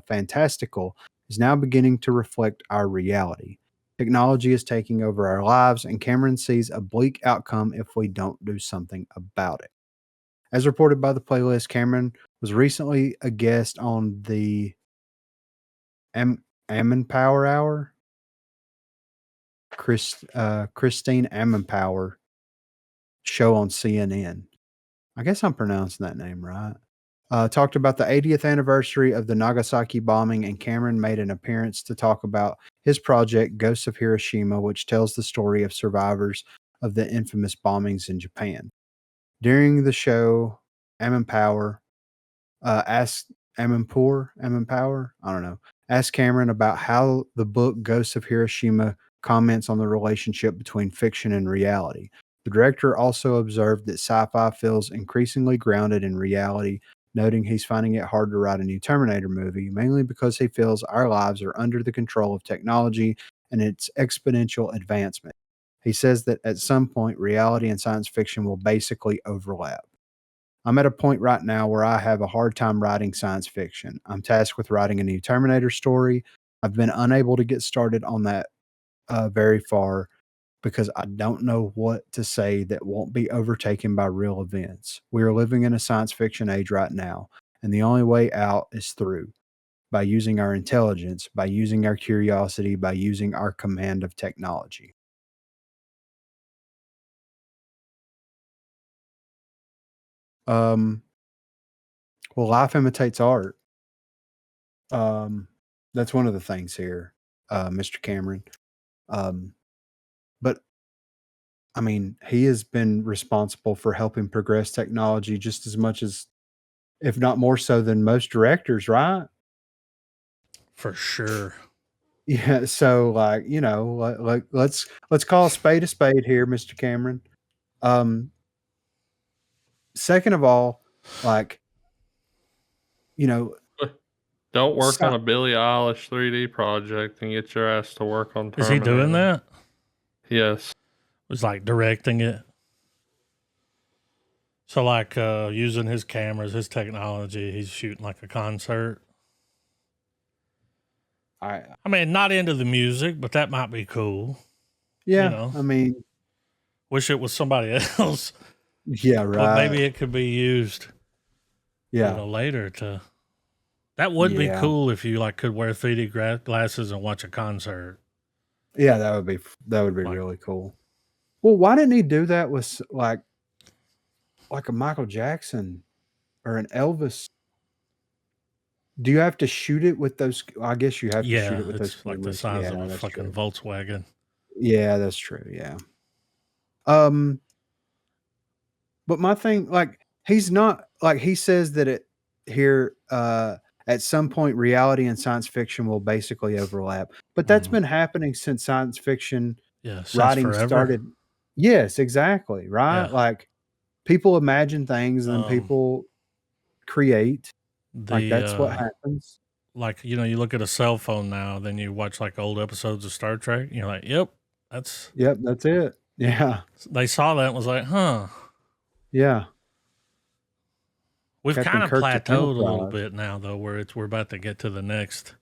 S2: fantastical, is now beginning to reflect our reality. Technology is taking over our lives, and Cameron sees a bleak outcome if we don't do something about it. As reported by the playlist, Cameron was recently a guest on the Amanpour Hour. Christine Amanpour show on CNN. I guess I'm pronouncing that name right. Talked about the 80th anniversary of the Nagasaki bombing, and Cameron made an appearance to talk about his project, Ghosts of Hiroshima, which tells the story of survivors of the infamous bombings in Japan. During the show, Amanpour asked Cameron about how the book Ghosts of Hiroshima comments on the relationship between fiction and reality. The director also observed that sci-fi feels increasingly grounded in reality, noting he's finding it hard to write a new Terminator movie, mainly because he feels our lives are under the control of technology and its exponential advancement. He says that at some point, reality and science fiction will basically overlap. I'm at a point right now where I have a hard time writing science fiction. I'm tasked with writing a new Terminator story. I've been unable to get started on that very far because I don't know what to say that won't be overtaken by real events. We are living in a science fiction age right now, and the only way out is through by using our intelligence, by using our curiosity, by using our command of technology. Um, well, life imitates art. Um, that's one of the things here, Mr. Cameron. Um, but I mean, he has been responsible for helping progress technology just as much as, if not more so than most directors, right?
S1: For sure.
S2: Yeah. So, like, let's call a spade here, Mr. Cameron. Um, Second of all, like, you know,
S3: Don't work
S2: sci-
S3: on a Billie Eilish 3D project and get your ass to work on
S1: Is he doing
S3: Terminator.
S1: that?
S3: Yes.
S1: Was like directing it. So like using his cameras, his technology, he's shooting like a concert.
S2: I
S1: I mean, not into the music, but that might be cool.
S2: yeah,
S1: You know,
S2: I mean,
S1: wish it was somebody else,
S2: yeah,
S1: but
S2: right,
S1: maybe it could be used,
S2: yeah,
S1: later to. That would be
S2: yeah,
S1: cool if you like could wear 3D glasses and watch a concert.
S2: yeah. That would be
S1: Like,
S2: really cool. Well, why didn't he do that with like a Michael Jackson or an Elvis? Do you have to shoot it with those? I guess you have to shoot
S1: yeah,
S2: it with those
S1: it's like the
S2: cameras.
S1: size of
S2: Yeah,
S1: a
S2: that's
S1: fucking
S2: true.
S1: Volkswagen.
S2: Yeah, that's true. Yeah. Um, but my thing, like, he's not like he says that it here at some point reality and science fiction will basically overlap. But that's
S1: Mm.
S2: been happening since science fiction
S1: Yeah, since
S2: writing
S1: forever.
S2: started. Yes, exactly. Right.
S1: Yeah.
S2: Like people imagine things and then people create. Like that's what
S1: The
S2: happens.
S1: like you look at a cell phone now, then you watch like old episodes of Star Trek, and you're like, yep, that's
S2: Yep, that's it. Yeah.
S1: they saw that and was like, huh.
S2: Yeah.
S1: We've
S2: Captain
S1: kind of
S2: Kirk's
S1: plateaued a little
S2: Enterprise.
S1: bit now though, where we're about to get to the next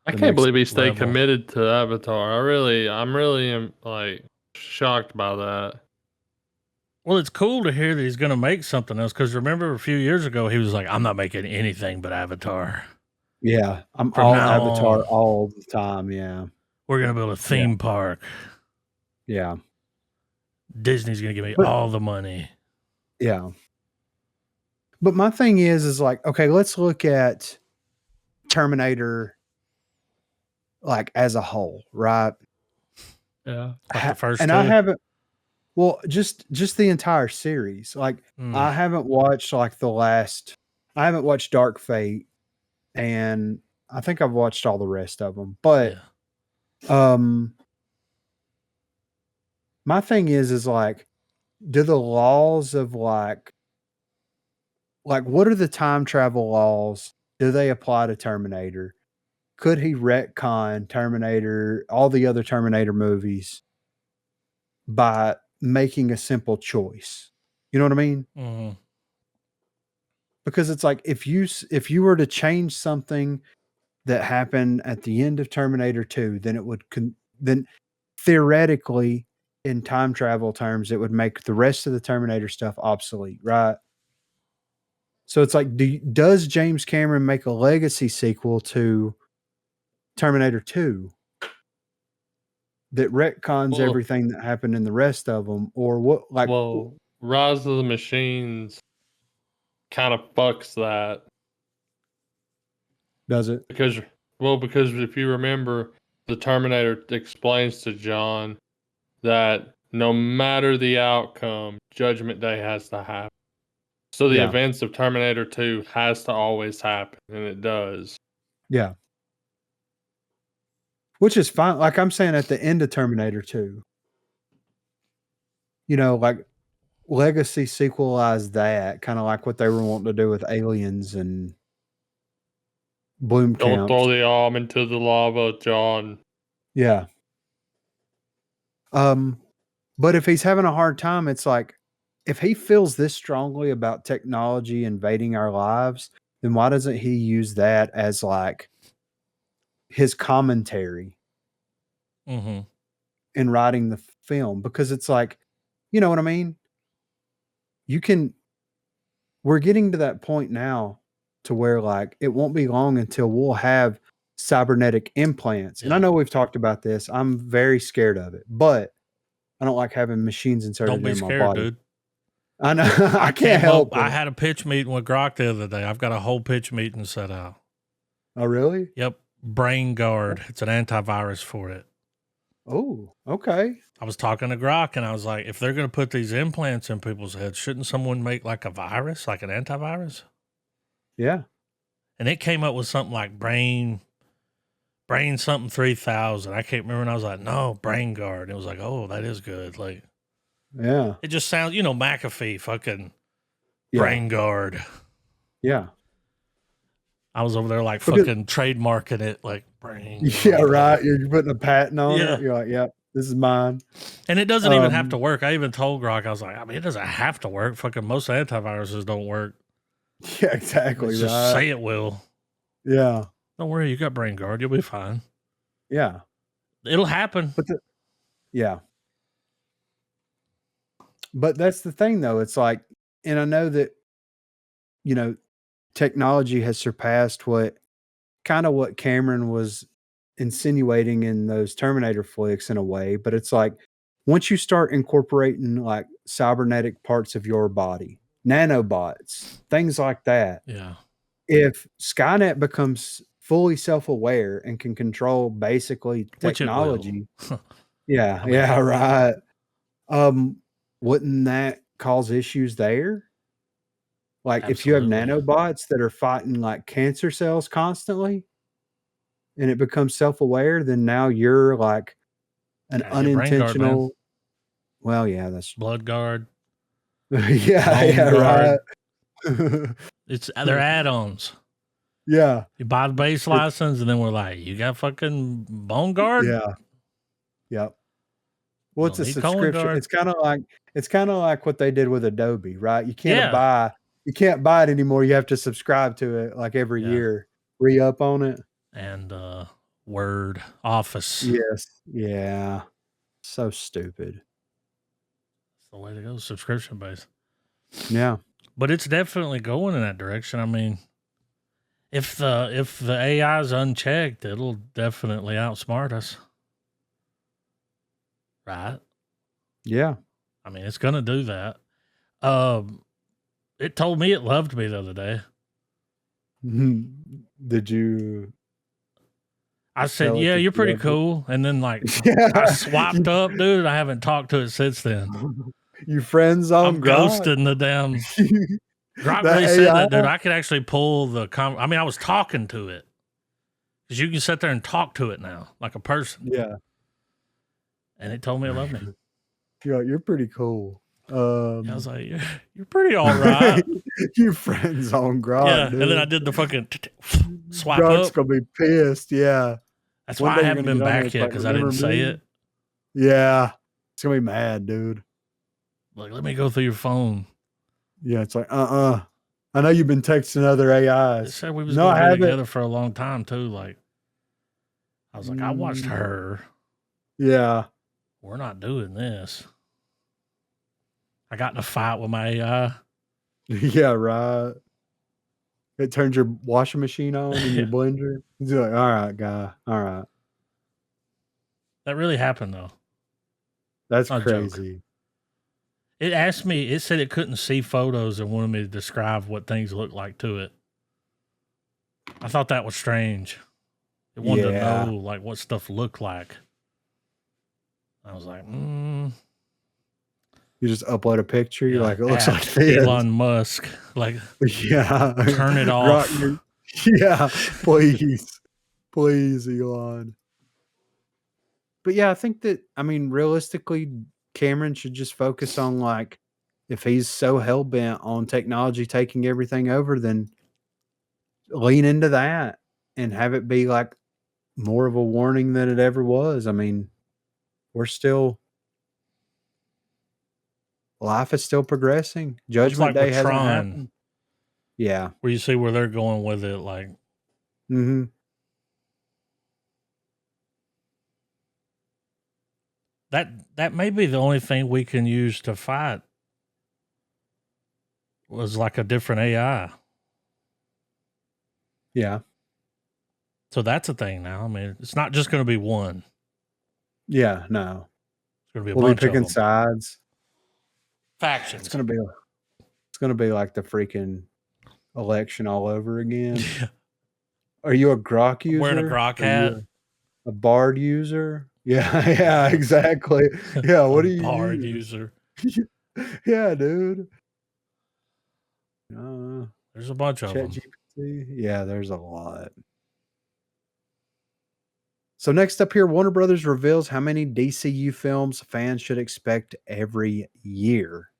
S3: I
S2: The
S3: can't
S2: next
S3: believe he stayed
S1: level.
S3: committed to Avatar. I'm really like shocked by that.
S1: Well, it's cool to hear that he's going to make something else because remember a few years ago he was like, I'm not making anything but Avatar.
S2: Yeah. I'm
S1: From
S2: all
S1: now
S2: Avatar
S1: on,
S2: all the time. Yeah.
S1: we're going to build a theme park.
S2: Yeah.
S1: Disney's going to give me
S2: But
S1: all the money.
S2: yeah. But my thing is like, okay, let's look at Terminator like as a whole, right?
S3: Yeah.
S1: Like the first
S2: And I
S1: two.
S2: haven't well, just the entire series. Like I haven't watched I haven't watched Dark Fate, and I think I've watched all the rest of them. But um my thing is like, do the laws of like what are the time travel laws? Do they apply to Terminator? Could he retcon Terminator, all the other Terminator movies by making a simple choice? You know what I mean?
S1: Mm-hmm.
S2: Because it's like if you were to change something that happened at the end of Terminator 2, then it would then theoretically in time travel terms it would make the rest of the Terminator stuff obsolete, right? So it's like does James Cameron make a legacy sequel to Terminator 2 that retcons
S3: Well,
S2: everything that happened in the rest of them, or what? Like,
S3: Rise of the Machines kind of fucks that
S2: does it?
S3: because if you remember, the Terminator explains to John that no matter the outcome, Judgment Day has to happen. So the
S2: Yeah,
S3: events of Terminator 2 has to always happen, and it does.
S2: yeah. which is fine. Like I'm saying at the end of Terminator 2, like Legacy sequelized that, kind of like what they were wanting to do with Aliens and Bloom
S3: Don't throw
S2: Camps.
S3: the arm into the lava, John.
S2: Yeah. But if he's having a hard time, it's like, if he feels this strongly about technology invading our lives, then why doesn't he use that as like his commentary
S1: Mm-hmm.
S2: in writing the film? Because it's like, you know what I mean? We're getting to that point now to where like it won't be long until we'll have cybernetic implants. And I
S1: Yeah.
S2: know we've talked about this. I'm very scared of it, but I don't like having machines inserted
S1: Don't be
S2: in my
S1: scared,
S2: body.
S1: dude.
S2: I know. I can't help
S1: I
S2: it.
S1: had a pitch meeting with Grok the other day. I've got a whole pitch meeting set out.
S2: Oh, really?
S1: Yep. Brain Guard. It's an antivirus for it.
S2: Oh, okay.
S1: I was talking to Grok and I was like, if they're going to put these implants in people's heads, shouldn't someone make like a virus, like an antivirus?
S2: Yeah.
S1: And it came up with something like brain something 3000. I can't remember. And I was like, no, Brain Guard. And it was like, oh, that is good. Like,
S2: Yeah.
S1: it just sounds, McAfee, fucking
S2: Yeah.
S1: Brain Guard.
S2: Yeah.
S1: I was over there like
S2: Because-
S1: fucking trademarking it, like Brain
S2: Yeah,
S1: Guard.
S2: right. You're putting a patent on
S1: Yeah.
S2: it. You're like, yep, this is mine.
S1: And it doesn't even have to work. I even told Grok, I was like, I mean, it doesn't have to work. Fucking most antiviruses don't work.
S2: Yeah, exactly.
S1: Let's
S2: right.
S1: just say it will.
S2: Yeah.
S1: Don't worry, you got Brain Guard. You'll be fine.
S2: Yeah.
S1: It'll happen.
S2: Yeah. But that's the thing though. It's like, and I know that, technology has surpassed what Cameron was insinuating in those Terminator flicks in a way. But it's like, once you start incorporating like cybernetic parts of your body, nanobots, things like that,
S1: Yeah.
S2: if Skynet becomes fully self-aware and can control basically
S1: Which it will.
S2: technology, yeah,
S1: I mean-
S2: yeah, right. Wouldn't that cause issues there? Like if you have
S1: Absolutely.
S2: nanobots that are fighting like cancer cells constantly and it becomes self-aware, then now you're like an
S1: Gotta get Brain Guard, man.
S2: unintentional. Well, yeah, that's
S1: Blood Guard.
S2: yeah,
S1: Bone
S2: yeah,
S1: Guard.
S2: right.
S1: They're add-ons.
S2: Yeah,
S1: You buy the base license, and then we're like, you got fucking Bone Guard?
S2: yeah, yep. Well, it's a
S1: Don't need Colon
S2: subscription.
S1: Guard.
S2: It's kind of like what they did with Adobe, right? You can't
S1: Yeah.
S2: buy it anymore. You have to subscribe to it like every
S1: Yeah.
S2: year, re-up on it.
S1: And Word, Office.
S2: Yes, yeah. So stupid.
S1: That's the way to go, subscription based.
S2: Yeah,
S1: But it's definitely going in that direction. I mean, if the AI is unchecked, it'll definitely outsmart us. Right?
S2: yeah.
S1: I mean, it's gonna do that. It told me it loved me the other day.
S2: Did you?
S1: I said,
S2: Tell it
S1: "Yeah,
S2: that
S1: you're
S2: you
S1: pretty
S2: loved it?
S1: cool." And then like
S2: Yeah.
S1: I swiped up, dude. I haven't talked to it since then.
S2: You friends on
S1: I'm ghosting the damn. Grok
S2: That
S1: really said
S2: AI?
S1: that, dude. I could actually pull the. I mean, I was talking to it because you can sit there and talk to it now, like a person.
S2: Yeah,
S1: And it told me it loved me.
S2: you're pretty cool.
S1: I was like, "You're pretty all right."
S2: you friends on Grok.
S1: Yeah,
S2: dude.
S1: and then I did the fucking swipe
S2: Grok's
S1: up.
S2: gonna be pissed. Yeah,
S1: That's
S2: one
S1: why
S2: day
S1: I
S2: you're
S1: haven't
S2: gonna
S1: been
S2: get on there,
S1: back
S2: it's
S1: yet
S2: like,
S1: because I didn't
S2: "Remember
S1: say
S2: me?"
S1: it.
S2: Yeah, it's gonna be mad, dude.
S1: Like, let me go through your phone.
S2: Yeah, it's like I know you've been texting other
S1: It
S2: AIs.
S1: said we was
S2: No, I
S1: gonna be
S2: haven't.
S1: together for a long time too. Like, I was like, I watched
S2: Mm.
S1: her.
S2: Yeah,
S1: We're not doing this. I got in a fight with my AI.
S2: yeah, right. It turns your washing machine on and your
S1: Yeah.
S2: blender. It's like, all right, guy, all right.
S1: That really happened though.
S2: That's
S1: Not a joke.
S2: crazy.
S1: It asked me. It said it couldn't see photos and wanted me to describe what things look like to it. I thought that was strange. It wanted
S2: Yeah.
S1: to know like what stuff looked like. I was like,
S2: You just upload a picture. You're
S1: yeah,
S2: like, it looks
S1: at
S2: like this.
S1: Elon Musk. Like,
S2: Yeah.
S1: turn it
S2: Grok,
S1: off.
S2: yeah, please. Please, Elon. But yeah, I think that realistically, Cameron should just focus on like if he's so hell bent on technology taking everything over, then lean into that and have it be like more of a warning than it ever was. I mean, we're still life is still progressing.
S1: It's
S2: Judgment
S1: like with
S2: Day hasn't
S1: Tron,
S2: happened. Yeah.
S1: where you see where they're going with it. Like,
S2: Mm-hmm.
S1: that may be the only thing we can use to fight was like a different AI.
S2: Yeah.
S1: So that's a thing now. I mean, it's not just going to be one.
S2: Yeah. No.
S1: It's going to be a
S2: We'll be
S1: bunch of
S2: picking
S1: them.
S2: sides.
S1: Factions.
S2: It's gonna be like the freaking election all over again. Are you a Grok user?
S1: Wearing a Grok
S2: Are you
S1: hat.
S2: a Bard user? Yeah, yeah, exactly. Yeah, what do you
S1: Bard
S2: use?
S1: user.
S2: Yeah, dude.
S1: There's a bunch of them.
S2: ChatGPT. Yeah, there's a lot. So next up here, Warner Brothers reveals how many DCU films fans should expect every year.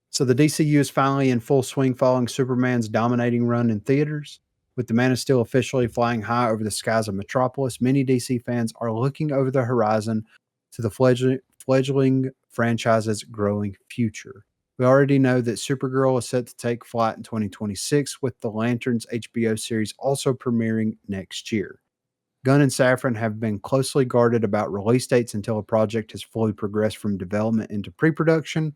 S2: So the DCU is finally in full swing following Superman's dominating run in theaters. With the Man of Steel officially flying high over the skies of Metropolis, many DC fans are looking over the horizon to the fledgling franchise's growing future. We already know that Supergirl is set to take flight in 2026, with the Lanterns HBO series also premiering next year. Gunn and Safran have been closely guarded about release dates until a project has fully progressed from development into pre-production,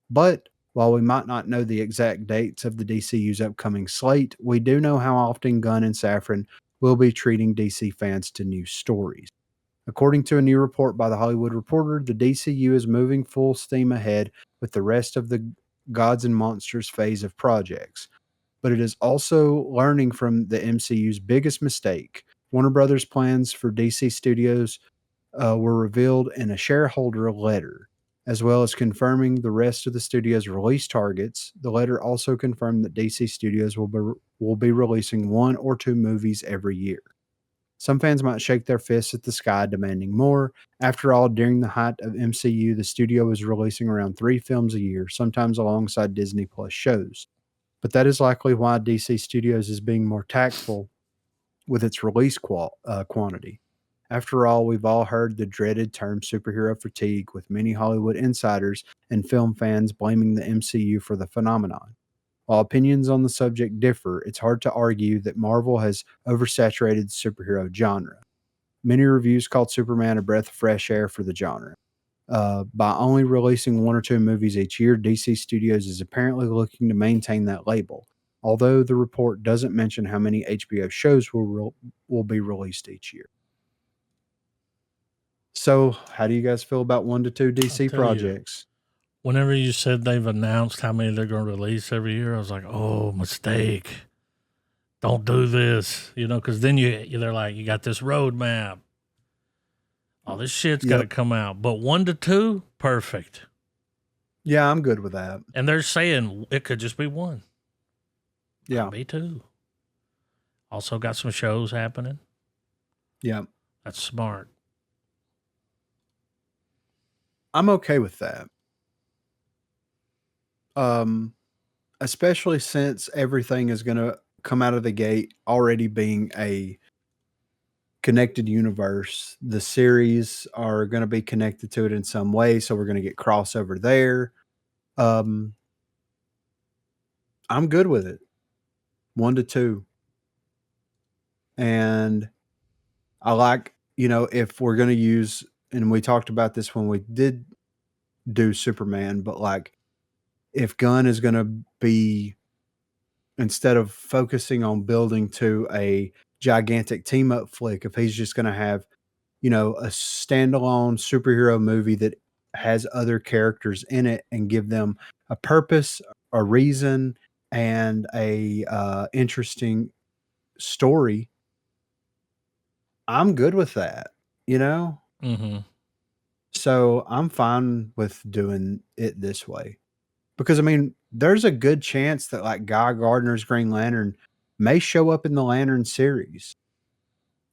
S2: but while we might not know the exact dates of the DCU's upcoming slate, we do know how often Gunn and Safran will be treating DC fans to new stories. According to a new report by The Hollywood Reporter, the DCU is moving full steam ahead with the rest of the Gods and Monsters phase of projects. But it is also learning from the MCU's biggest mistake. Warner Brothers' plans for DC Studios were revealed in a shareholder letter, as well as confirming the rest of the studio's release targets. The letter also confirmed that DC Studios will be releasing 1 or 2 movies every year. Some fans might shake their fists at the sky, demanding more. After all, during the height of MCU, the studio was releasing around 3 films a year, sometimes alongside Disney Plus shows. But that is likely why DC Studios is being more tactful with its release quantity. After all, we've all heard the dreaded term superhero fatigue, with many Hollywood insiders and film fans blaming the MCU for the phenomenon. While opinions on the subject differ, it's hard to argue that Marvel has oversaturated the superhero genre. Many reviews called Superman a breath of fresh air for the genre. By only releasing 1 or 2 movies each year, DC Studios is apparently looking to maintain that label, although the report doesn't mention how many HBO shows will be released each year. So, how do you guys feel about 1 to 2 DC projects?
S1: Whenever you said they've announced how many they're going to release every year, I was like, oh, mistake. Don't do this, because then they're like, you got this roadmap. All this shit's got to come out. But 1 to 2, perfect.
S2: Yeah, I'm good with that.
S1: And they're saying it could just be 1.
S2: Yeah.
S1: Be 2. Also got some shows happening.
S2: Yeah.
S1: That's smart.
S2: I'm okay with that. Especially since everything is going to come out of the gate already being a connected universe. The series are going to be connected to it in some way, so we're going to get crossover there. I'm good with it. 1 to 2. And I like, if we're going to use, and we talked about this when we did do Superman, but like if Gunn is going to be, instead of focusing on building to a gigantic team up flick, if he's just going to have, a standalone superhero movie that has other characters in it and give them a purpose, a reason, and a interesting story, I'm good with that,
S1: Mm-hmm.
S2: So I'm fine with doing it this way. Because, there's a good chance that, like, Guy Gardner's Green Lantern may show up in the Lantern series,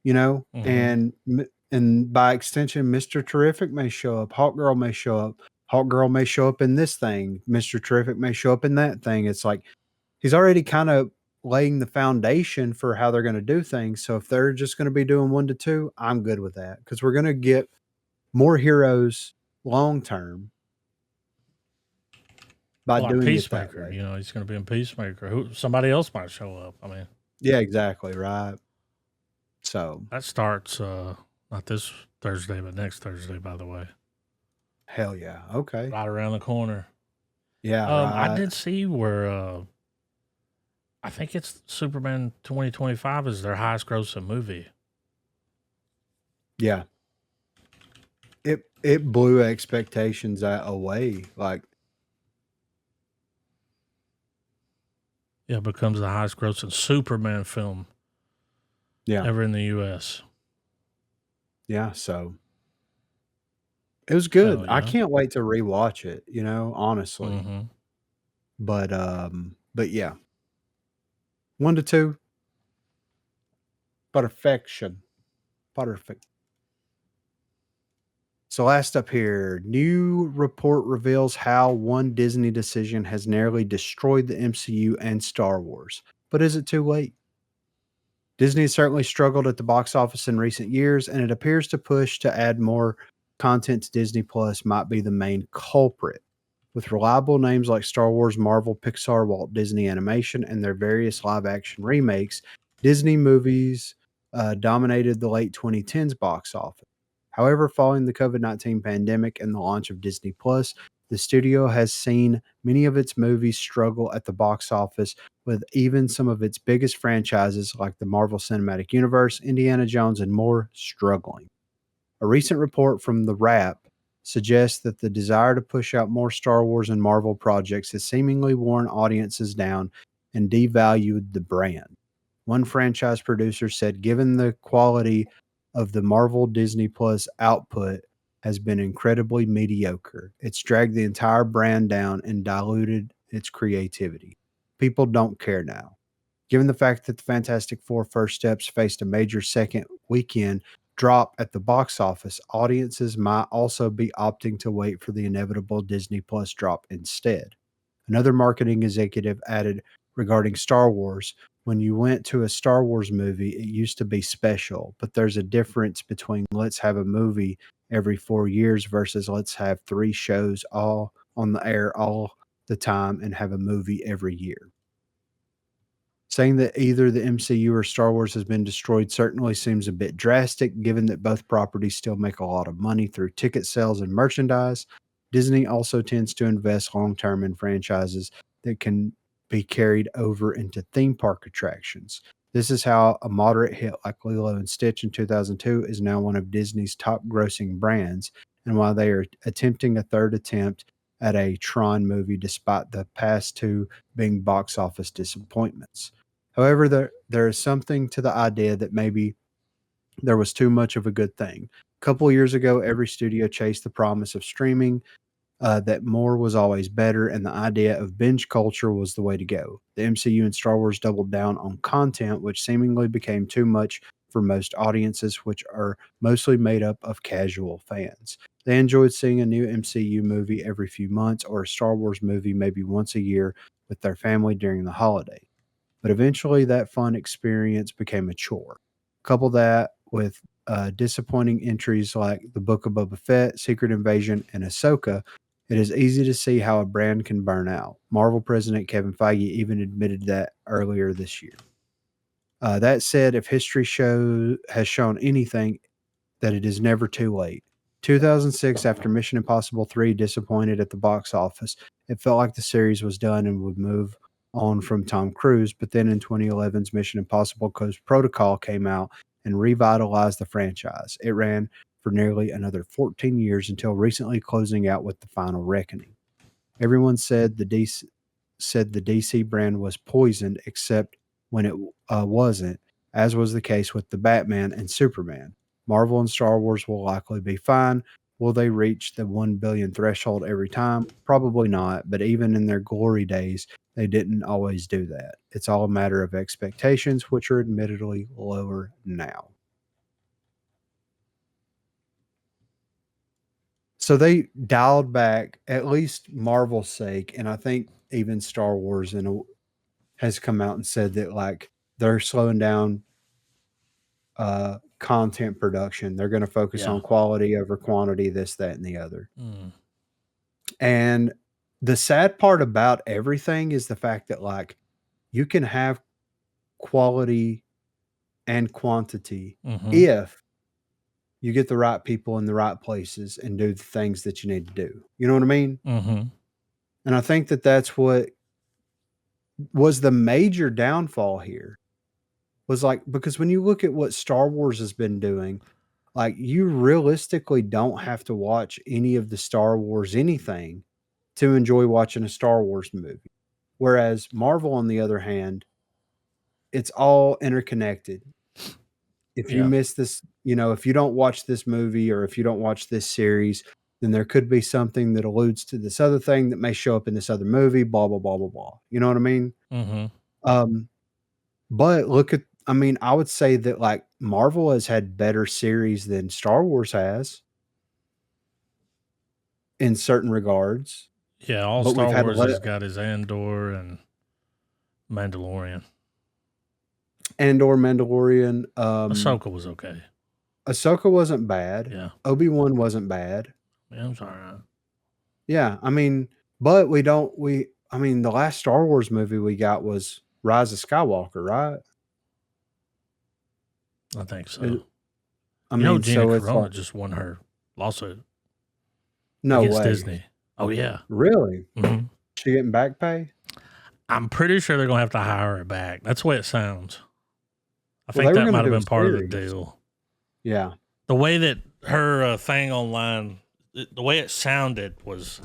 S1: Mm-hmm.
S2: And by extension, Mr. Terrific may show up, Hawkgirl may show up, Hawkgirl may show up in this thing, Mr. Terrific may show up in that thing. It's like he's already kind of laying the foundation for how they're going to do things. So if they're just going to be doing 1 to 2, I'm good with that because we're going to get more heroes long term by
S1: Like
S2: doing it that
S1: Peacemaker,
S2: way.
S1: you know, he's going to be in Peacemaker. Somebody else might show up. I mean,
S2: Yeah, exactly. Right. So
S1: that starts not this Thursday, but next Thursday, by the way.
S2: hell yeah. Okay.
S1: Right around the corner.
S2: Yeah.
S1: I
S2: Right.
S1: did see where I think it's Superman 2025 is their highest grossing movie.
S2: Yeah. It blew expectations away. Like,
S1: Yeah, it becomes the highest grossing Superman film
S2: yeah.
S1: ever in the US.
S2: Yeah. So it was good.
S1: Hell
S2: I
S1: yeah.
S2: can't wait to rewatch it, honestly.
S1: Mm-hmm.
S2: But yeah. 1 to 2. Perfection. Perfect. So last up here, new report reveals how one Disney decision has nearly destroyed the MCU and Star Wars. But is it too late? Disney has certainly struggled at the box office in recent years, and it appears to push to add more content to Disney Plus might be the main culprit. With reliable names like Star Wars, Marvel, Pixar, Walt Disney Animation, and their various live action remakes, Disney movies dominated the late 2010s box office. However, following the COVID-19 pandemic and the launch of Disney Plus, the studio has seen many of its movies struggle at the box office, with even some of its biggest franchises like the Marvel Cinematic Universe, Indiana Jones, and more struggling. A recent report from The Wrap suggests that the desire to push out more Star Wars and Marvel projects has seemingly worn audiences down and devalued the brand. One franchise producer said, given the quality of the Marvel Disney Plus output has been incredibly mediocre, it's dragged the entire brand down and diluted its creativity. People don't care now. Given the fact that the Fantastic Four First Steps faced a major second weekend drop at the box office, audiences might also be opting to wait for the inevitable Disney Plus drop instead. Another marketing executive added regarding Star Wars, when you went to a Star Wars movie, it used to be special, but there's a difference between let's have a movie every 4 years versus let's have 3 shows all on the air all the time and have a movie every year. Saying that either the MCU or Star Wars has been destroyed certainly seems a bit drastic, given that both properties still make a lot of money through ticket sales and merchandise. Disney also tends to invest long term in franchises that can be carried over into theme park attractions. This is how a moderate hit like Lilo and Stitch in 2002 is now one of Disney's top grossing brands, and why they are attempting a third attempt at a Tron movie despite the past 2 being box office disappointments. However, there is something to the idea that maybe there was too much of a good thing. A couple of years ago, every studio chased the promise of streaming, that more was always better, and the idea of binge culture was the way to go. The MCU and Star Wars doubled down on content, which seemingly became too much for most audiences, which are mostly made up of casual fans. They enjoyed seeing a new MCU movie every few months or a Star Wars movie maybe once a year with their family during the holiday. But eventually, that fun experience became a chore. Couple that with disappointing entries like The Book of Boba Fett, Secret Invasion, and Ahsoka, it is easy to see how a brand can burn out. Marvel president Kevin Feige even admitted that earlier this year. That said, if history has shown anything, that it is never too late. 2006, after Mission Impossible 3 disappointed at the box office, it felt like the series was done and would move on from Tom Cruise. But then in 2011's Mission Impossible Ghost Protocol came out and revitalized the franchise. It ran for nearly another 14 years until recently closing out with The Final Reckoning. Everyone said the DC brand was poisoned, except when it wasn't, as was the case with the Batman and Superman. Marvel and Star Wars will likely be fine. Will they reach the 1 billion threshold every time? Probably not, but even in their glory days, they didn't always do that. It's all a matter of expectations, which are admittedly lower now. So they dialed back, at least Marvel's sake, and I think even Star Wars has come out and said that like they're slowing down content production. They're going to focus
S1: Yeah.
S2: on quality over quantity, this, that, and the other.
S1: Mm.
S2: And the sad part about everything is the fact that like you can have quality and quantity
S1: Mhm.
S2: if you get the right people in the right places and do the things that you need to do. You know what I mean?
S1: Mhm.
S2: And I think that that's what was the major downfall here. Was like because when you look at what Star Wars has been doing, like you realistically don't have to watch any of the Star Wars anything to enjoy watching a Star Wars movie. Whereas Marvel, on the other hand, it's all interconnected. If you
S1: Yeah.
S2: miss this, if you don't watch this movie or if you don't watch this series, then there could be something that alludes to this other thing that may show up in this other movie, blah, blah, blah, blah, blah. You know what I mean?
S1: Mhm.
S2: But I would say that like Marvel has had better series than Star Wars has in certain regards,
S1: Yeah, all
S2: but we've
S1: Star
S2: had
S1: Wars has got his Andor and Mandalorian.
S2: Andor, Mandalorian.
S1: Ahsoka was okay.
S2: Ahsoka wasn't bad.
S1: Yeah.
S2: Obi-Wan wasn't bad.
S1: Yeah, I'm sorry.
S2: Yeah, but the last Star Wars movie we got was Rise of Skywalker, right?
S1: I think so.
S2: It-
S1: Gina
S2: so it's
S1: Carano
S2: like,
S1: just won her lawsuit
S2: no
S1: against
S2: way.
S1: Disney. Oh yeah.
S2: Really?
S1: Mhm.
S2: She getting back pay?
S1: I'm pretty sure they're gonna have to hire her back. That's the way it sounds. I
S2: Well,
S1: think
S2: they were
S1: that
S2: gonna
S1: might have
S2: do a
S1: been part of the
S2: series.
S1: deal.
S2: Yeah.
S1: The way that her thing online, the way it sounded was,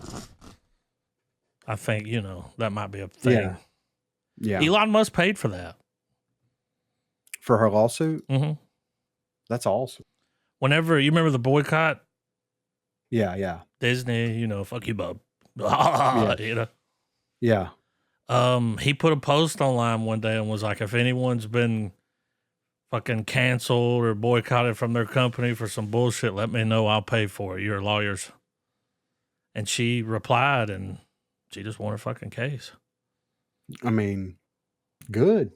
S1: I think that might be a thing.
S2: Yeah.
S1: Elon Musk paid for that.
S2: For her lawsuit?
S1: Mm-hmm.
S2: That's awesome.
S1: Whenever you remember the boycott,
S2: Yeah.
S1: Disney, fuck you, bub.
S2: Yeah.
S1: He put a post online one day and was like, if anyone's been fucking canceled or boycotted from their company for some bullshit, let me know. I'll pay for it. You're lawyers. And she replied, and she just won her fucking case.
S2: Good.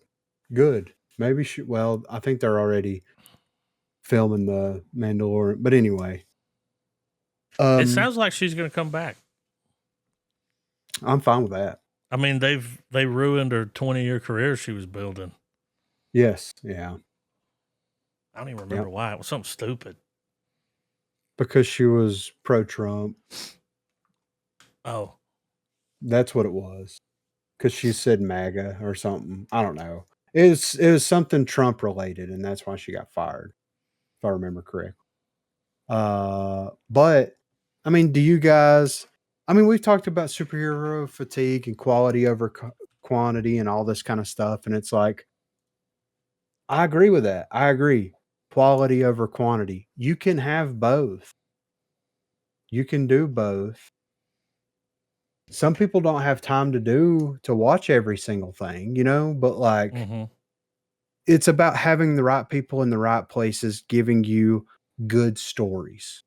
S2: Maybe I think they're already filming the Mandalorian. But anyway.
S1: It sounds like she's going to come back.
S2: I'm fine with that.
S1: I mean, they ruined her 20-year career she was building.
S2: Yes. Yeah.
S1: I don't even remember why. It was something stupid.
S2: Because she was pro-Trump.
S1: Oh.
S2: That's what it was. Because she said MAGA or something. I don't know. It was something Trump related, and that's why she got fired, if I remember correctly. But do you guys? We've talked about superhero fatigue and quality over quantity and all this kind of stuff, and it's like, I agree with that. I agree. Quality over quantity. You can have both. You can do both. Some people don't have time to watch every single thing, but like it's about having the right people in the right places giving you good stories.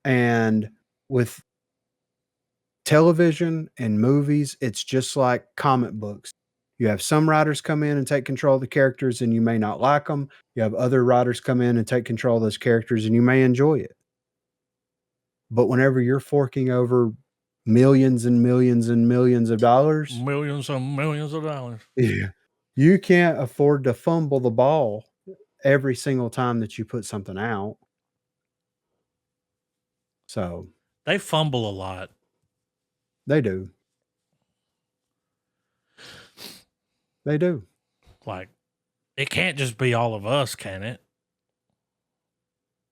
S2: And with television and movies, it's just like comic books. You have some writers come in and take control of the characters and you may not like them. You have other writers come in and take control of those characters and you may enjoy it. But whenever you're forking over millions and millions and millions of dollars,
S1: millions and millions of dollars,
S2: you can't afford to fumble the ball every single time that you put something out. So
S1: they fumble a lot.
S2: They do.
S1: Like, it can't just be all of us, can it?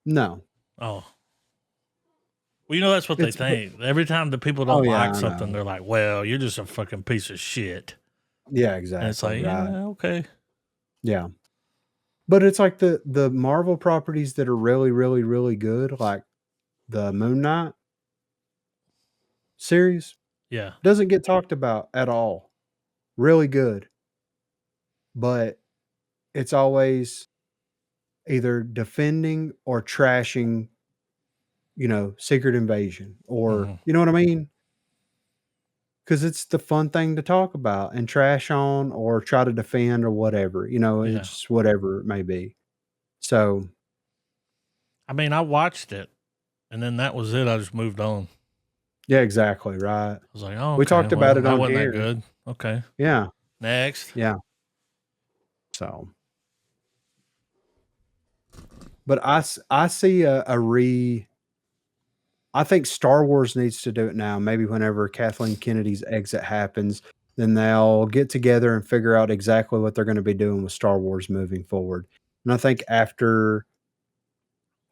S2: No.
S1: Oh. Well, that's what they think. Every time the people don't like something, they're like, well, you're just a fucking piece of shit.
S2: Yeah, exactly.
S1: And it's like, yeah, okay.
S2: Yeah. But it's like the Marvel properties that are really, really, really good, like the Moon Knight series.
S1: Yeah.
S2: Doesn't get talked about at all. Really good. But it's always either defending or trashing Secret Invasion, or
S1: Mhm.
S2: you know what I mean? Because it's the fun thing to talk about and trash on or try to defend or whatever.
S1: Yeah.
S2: It's just whatever it may be. So
S1: I mean, I watched it, and then that was it. I just moved on.
S2: yeah, exactly right.
S1: I was like, oh,
S2: We
S1: okay,
S2: talked about
S1: well,
S2: it
S1: that
S2: on
S1: wasn't that
S2: here.
S1: good. Okay,
S2: Yeah,
S1: next.
S2: yeah. So, but I see I think Star Wars needs to do it now. Maybe whenever Kathleen Kennedy's exit happens, then they'll get together and figure out exactly what they're going to be doing with Star Wars moving forward. And I think after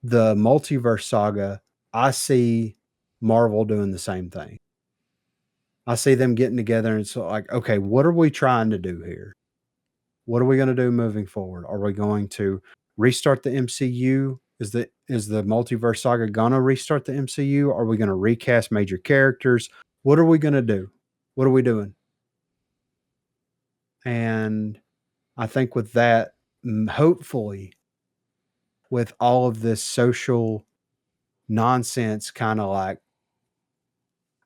S2: the multiverse saga, I see Marvel doing the same thing. I see them getting together and so like, okay, what are we trying to do here? What are we going to do moving forward? Are we going to restart the MCU? Is the multiverse saga gonna restart the MCU? Are we going to recast major characters? What are we going to do? What are we doing? And I think with that, hopefully, with all of this social nonsense, kind of like,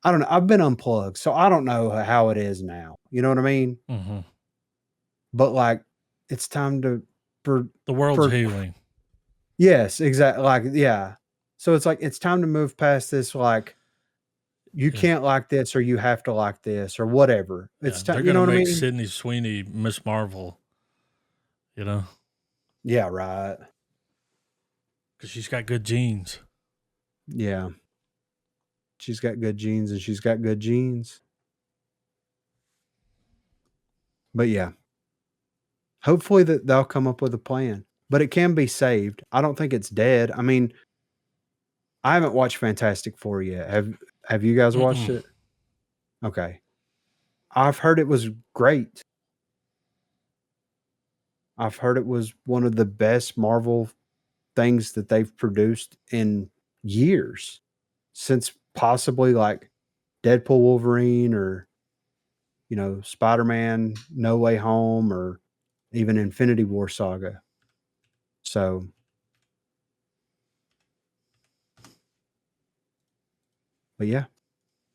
S2: I don't know. I've been unplugged, so I don't know how it is now. You know what I mean?
S1: Mm-hmm.
S2: But like, it's time to for
S1: The world's
S2: for
S1: healing.
S2: yes, exactly. Like, yeah. So it's like it's time to move past this. Like, you
S1: Yeah.
S2: can't like this, or you have to like this, or whatever. It's
S1: Yeah, they're
S2: time. You know
S1: gonna
S2: what I
S1: make
S2: mean?
S1: Sydney Sweeney Miss Marvel. You know,
S2: Yeah. Right.
S1: because she's got good genes.
S2: Yeah. She's got good genes, and she's got good genes. But yeah, hopefully that they'll come up with a plan. But it can be saved. I don't think it's dead. I mean, I haven't watched Fantastic Four yet. Have you guys watched
S1: Mm-mm.
S2: it? Okay. I've heard it was great. I've heard it was one of the best Marvel things that they've produced in years, since possibly like Deadpool Wolverine, or Spider-Man No Way Home, or even Infinity War saga. So but yeah,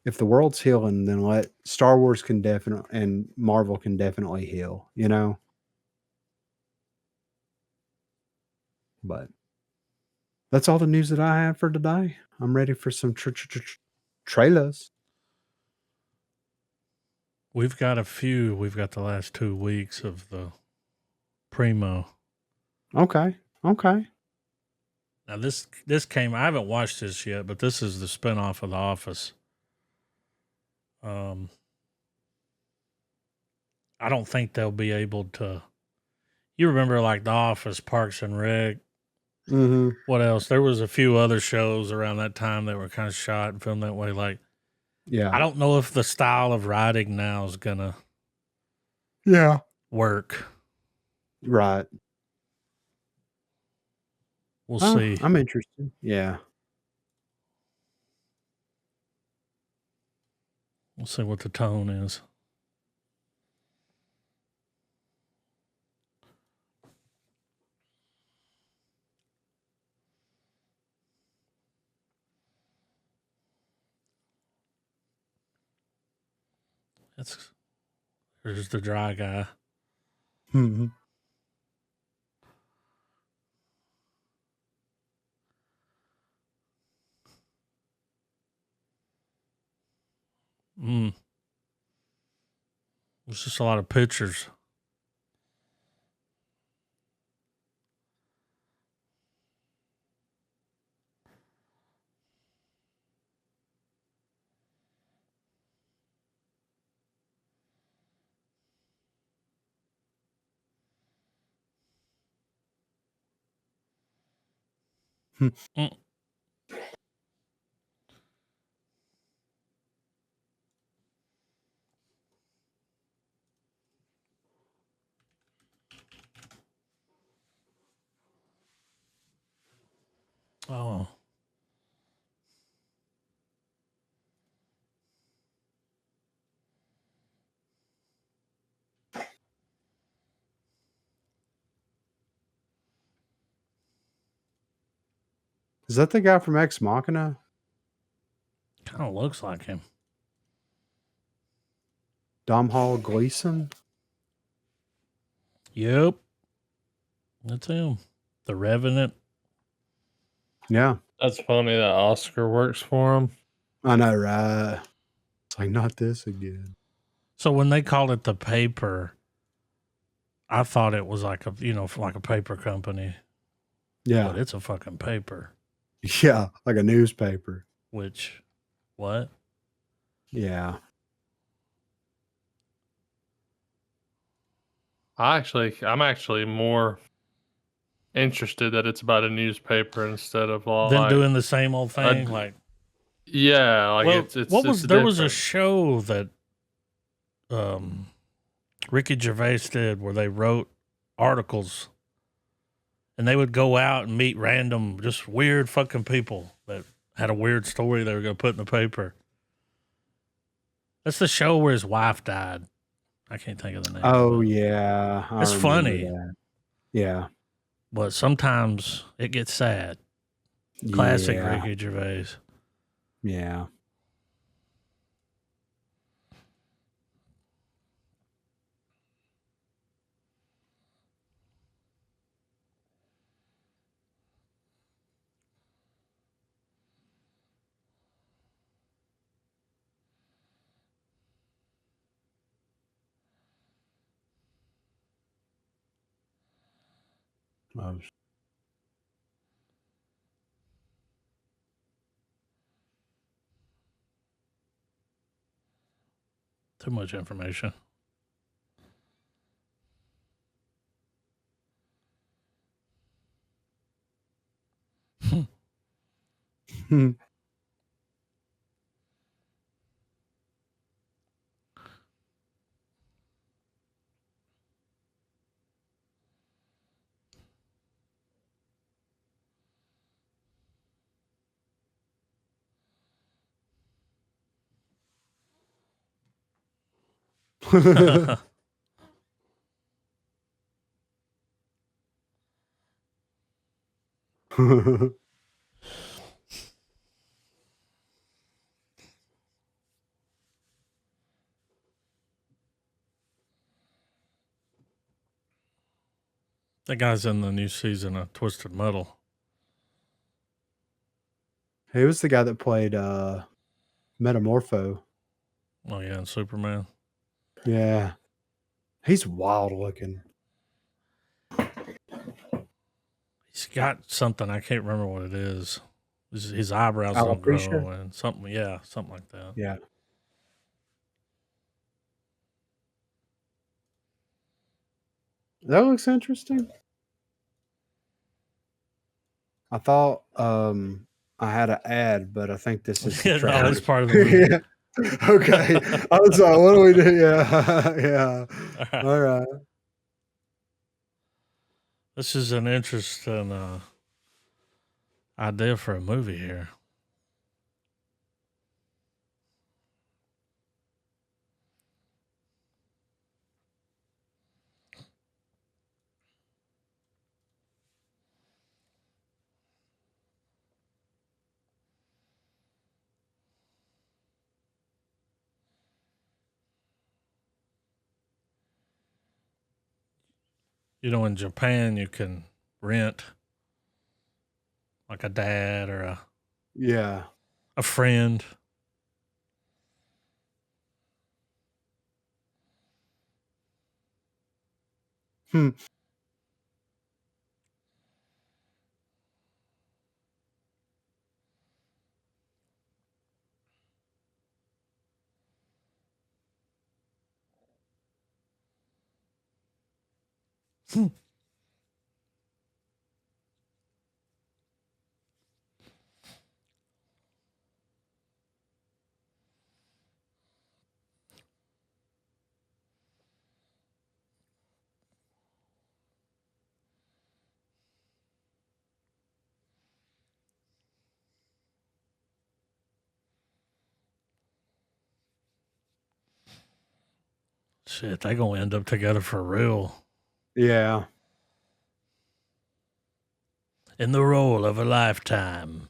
S2: if the world's healing, then let Star Wars can definitely, and Marvel can definitely heal. But that's all the news that I have for today. I'm ready for some trailers.
S1: We've got a few. We've got the last 2 weeks of the Primo.
S2: Okay. Okay.
S1: Now this came. I haven't watched this yet, but this is the spinoff of The Office. I don't think they'll be able to. You remember like The Office, Parks and Rec.
S2: Mm-hmm.
S1: What else? There was a few other shows around that time that were kind of shot and filmed that way. Like,
S2: Yeah.
S1: I don't know if the style of writing now is gonna work.
S2: Right.
S1: We'll
S2: Oh,
S1: see.
S2: I'm interested. Yeah.
S1: We'll see what the tone is. There's the dry guy.
S2: Mm-hmm.
S1: It's just a lot of pictures. Mm. Oh.
S2: Is that the guy from Ex Machina?
S1: Kind of looks like him.
S2: Domhnall Gleeson?
S1: Yep. That's him. The Revenant.
S2: Yeah.
S3: That's funny that Oscar works for him.
S2: I know, right? It's like, not this again.
S1: So when they called it the paper, I thought it was like a, like a paper company.
S2: Yeah.
S1: But it's a fucking paper.
S2: Yeah. Like a newspaper.
S1: Which, what?
S2: Yeah.
S3: I'm actually more interested that it's about a newspaper instead of all
S1: Then
S3: like,
S1: doing the same old thing. Like,
S3: yeah, like
S1: well,
S3: it's
S1: what was
S3: it's
S1: there was a
S3: different.
S1: show that Ricky Gervais did where they wrote articles and they would go out and meet random, just weird fucking people that had a weird story they were going to put in the paper. That's the show where his wife died. I can't think of the name.
S2: Oh,
S1: of it.
S2: yeah.
S1: It's funny.
S2: That. Yeah.
S1: But sometimes it gets sad. Classic
S2: Yeah.
S1: Ricky Gervais.
S2: Yeah. Oh,
S1: Too much information. That guy's in the new season of Twisted Metal.
S2: He was the guy that played Metamorpho.
S1: Oh, yeah, and Superman.
S2: Yeah. He's wild looking.
S1: He's got something. I can't remember what it is. His eyebrows don't
S2: Alopecia?
S1: grow and something. Yeah, something like that.
S2: Yeah. That looks interesting. I thought I had an ad, but I think this is the
S1: Yeah, no,
S2: trailer.
S1: it's part of the movie.
S2: Yeah. Okay. I was like, what do we do? Yeah. Yeah.
S1: All right.
S2: All right.
S1: This is an interesting idea for a movie here. In Japan, you can rent like a dad or
S2: Yeah.
S1: a friend.
S2: Hmm.
S1: Shit, they gonna end up together for real.
S2: Yeah.
S1: in the role of a lifetime.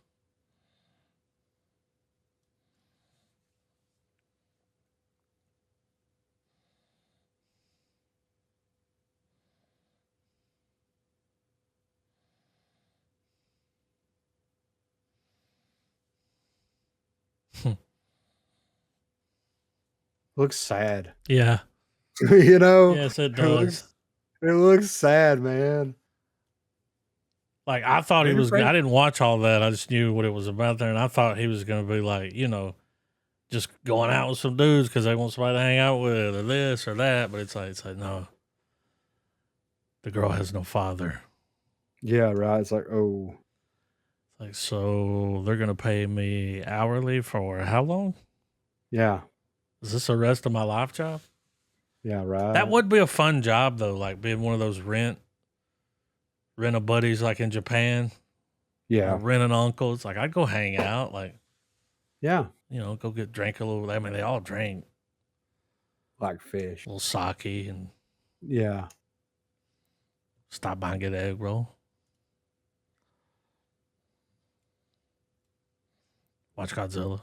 S2: Looks sad.
S1: Yeah.
S2: You know?
S1: Yes, it
S2: looks
S1: does.
S2: it looks sad, man.
S1: Like, I thought he
S2: Brendan
S1: was, I
S2: Fraser.
S1: didn't watch all that. I just knew what it was about there. And I thought he was going to be like, just going out with some dudes because they want somebody to hang out with or this or that. But it's like, no, the girl has no father.
S2: Yeah, right. It's like, oh,
S1: Like, so they're going to pay me hourly for how long?
S2: yeah.
S1: Is this the rest of my life job?
S2: Yeah, right.
S1: That would be a fun job though, like being one of those rent a buddies like in Japan.
S2: Yeah.
S1: Rent an uncle. It's like I'd go hang out, like,
S2: Yeah.
S1: go get drink a little. I mean, they all drink
S2: Like fish.
S1: a little sake and
S2: Yeah.
S1: stop by and get an egg roll. Watch Godzilla.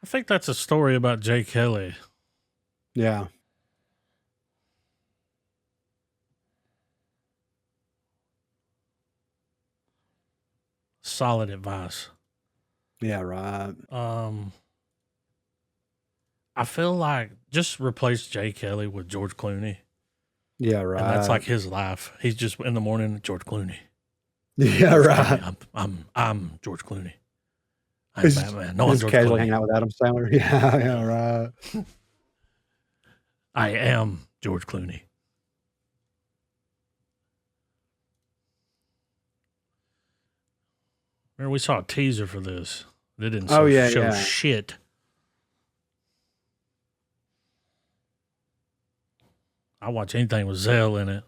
S1: I think that's a story about Jay Kelly.
S2: Yeah.
S1: Solid advice.
S2: Yeah, right.
S1: I feel like just replace Jay Kelly with George Clooney.
S2: Yeah, right.
S1: And that's like his life. He's just in the morning, George Clooney.
S2: Yeah,
S1: George
S2: right.
S1: Clooney. I'm George Clooney. I'm
S2: He's
S1: Batman. No, I'm
S2: just
S1: George
S2: casually
S1: Clooney.
S2: hanging out with Adam Sandler. Yeah, yeah, right.
S1: I am George Clooney. Remember, we saw a teaser for this. They didn't show
S2: yeah.
S1: shit. I watch anything with Zell in it.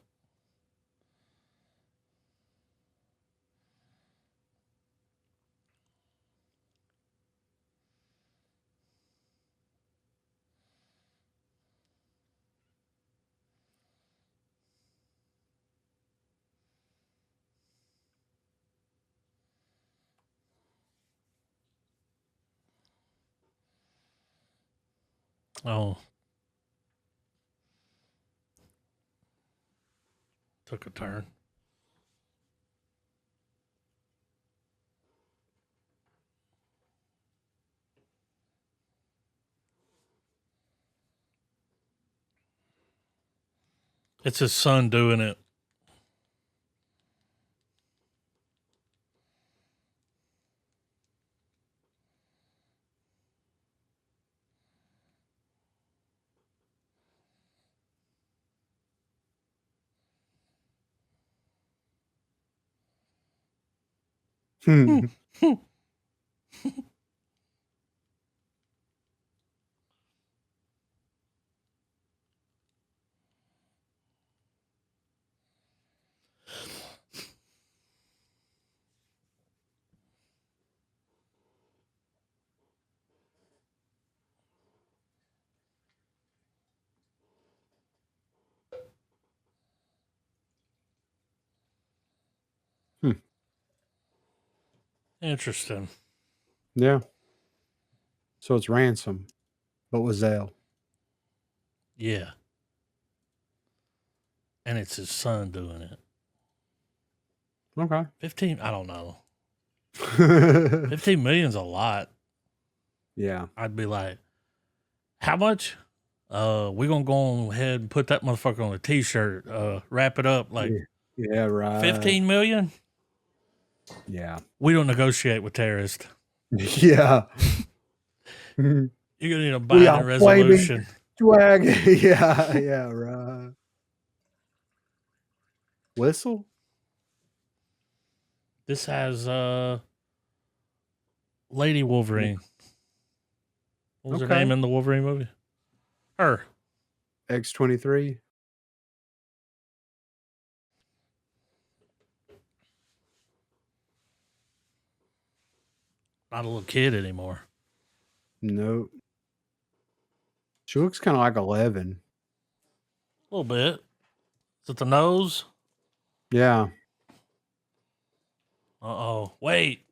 S1: Oh. Took a turn. It's his son doing it.
S2: Hmm.
S1: Interesting.
S2: Yeah. So it's Ransom, but with Zell.
S1: Yeah. and it's his son doing it.
S2: Okay.
S1: 15, I don't know. 15 million's a lot.
S2: Yeah.
S1: I'd be like, how much? We're gonna go ahead and put that motherfucker on a t-shirt, wrap it up like
S2: Yeah, right.
S1: 15 million?
S2: Yeah.
S1: We don't negotiate with terrorists.
S2: Yeah.
S1: You're gonna need a
S2: We are
S1: Biden
S2: flaming
S1: resolution.
S2: Swag. Yeah, right. Whistle?
S1: This has Lady Wolverine. What was her
S2: Okay.
S1: name in the Wolverine movie? Her.
S2: X-23.
S1: Not a little kid anymore.
S2: Nope. She looks kind of like 11.
S1: A little bit. Is it the nose?
S2: Yeah.
S1: Uh-oh. Wait.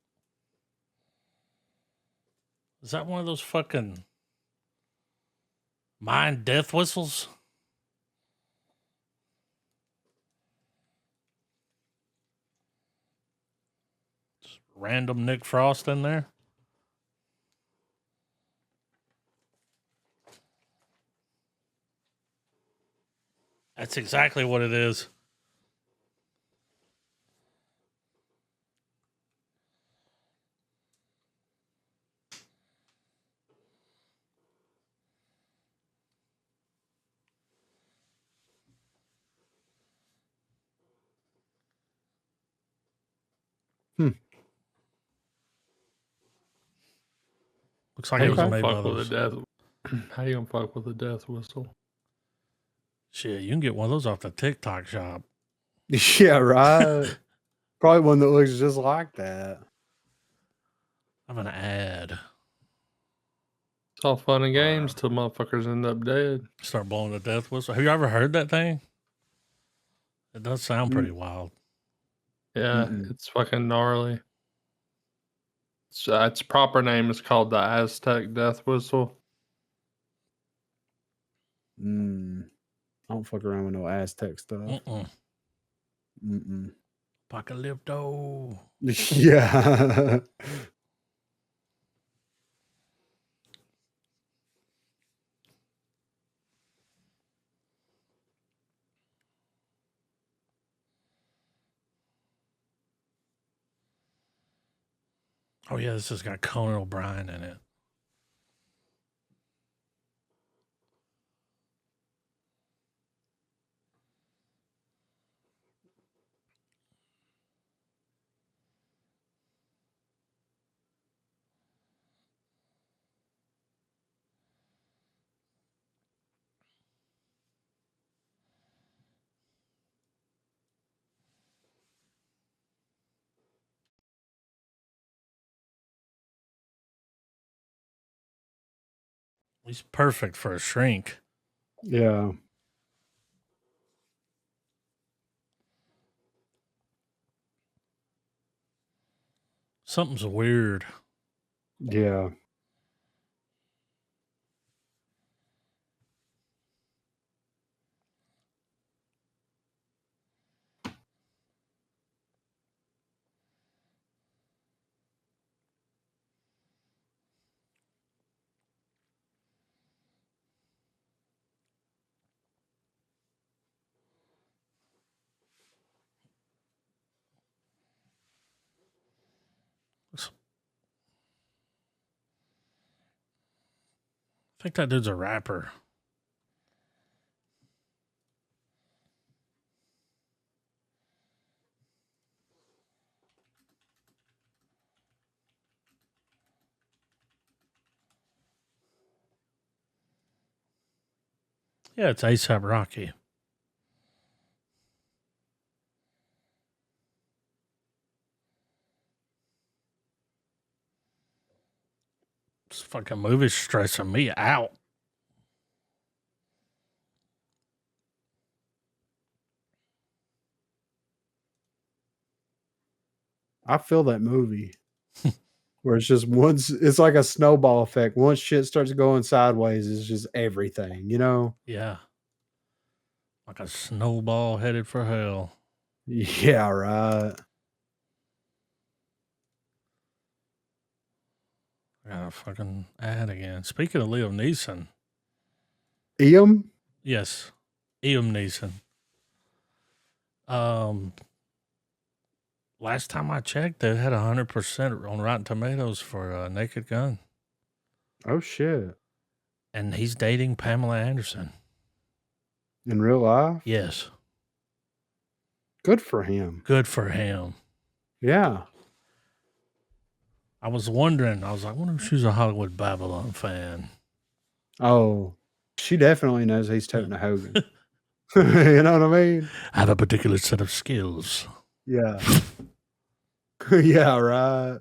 S1: Is that one of those fucking mind death whistles? Just random Nick Frost in there? That's exactly what it is. Looks like
S3: How
S1: it
S3: you
S1: was
S3: gonna
S1: made by
S3: fuck with a
S1: those.
S3: death? How you gonna fuck with a death whistle?
S1: Shit, you can get one of those off the TikTok shop.
S2: Yeah, right. Probably one that looks just like that.
S1: I'm an ad.
S3: It's all fun and games till motherfuckers end up dead.
S1: Start blowing the death whistle. Have you ever heard that thing? It does sound
S2: Mm.
S1: pretty wild.
S3: Yeah,
S2: Mm-mm.
S3: it's fucking gnarly. Its proper name is called the Aztec death whistle.
S2: I don't fuck around with no Aztec stuff.
S1: Mm-mm.
S2: Mm-mm.
S1: Apocalypto.
S2: Yeah.
S1: Oh yeah, this has got Conan O'Brien in it. He's perfect for a shrink.
S2: Yeah.
S1: Something's weird.
S2: Yeah.
S1: I think that dude's a rapper. Yeah, it's ASAP Rocky. This fucking movie's stressing me out.
S2: I feel that movie. Where it's just once it's like a snowball effect. Once shit starts going sideways, it's just everything, you know?
S1: Yeah. Like a snowball headed for hell.
S2: Yeah, right.
S1: I got a fucking ad again. Speaking of Liam Neeson.
S2: Iam?
S1: Yes. Liam Neeson. Last time I checked, they had 100% on Rotten Tomatoes for Naked Gun.
S2: Oh, shit.
S1: And he's dating Pamela Anderson.
S2: In real life?
S1: Yes.
S2: Good for him.
S1: Good for him.
S2: Yeah.
S1: I was wondering, I was like, I wonder if she's a Hollywood Babylon fan.
S2: Oh, she definitely knows he's toting a Hogan. You know what I mean?
S1: I have a particular set of skills.
S2: Yeah. Yeah, right.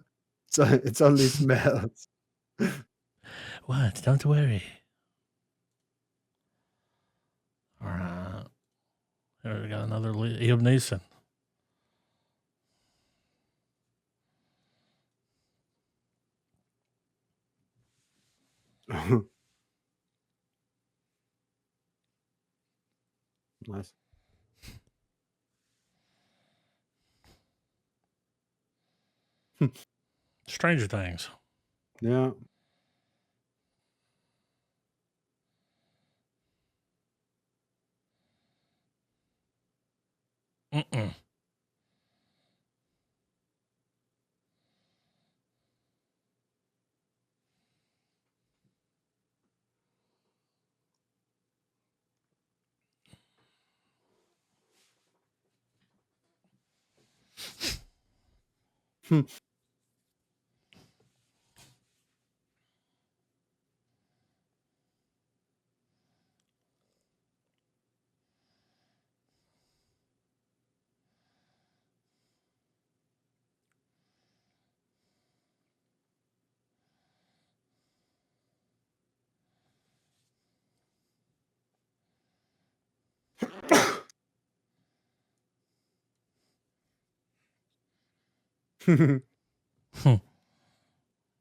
S2: So it's only smells.
S1: What? Don't worry. All right. Here we got another Liam Neeson.
S2: Nice.
S1: Stranger Things.
S2: Yeah.
S1: Mm-mm.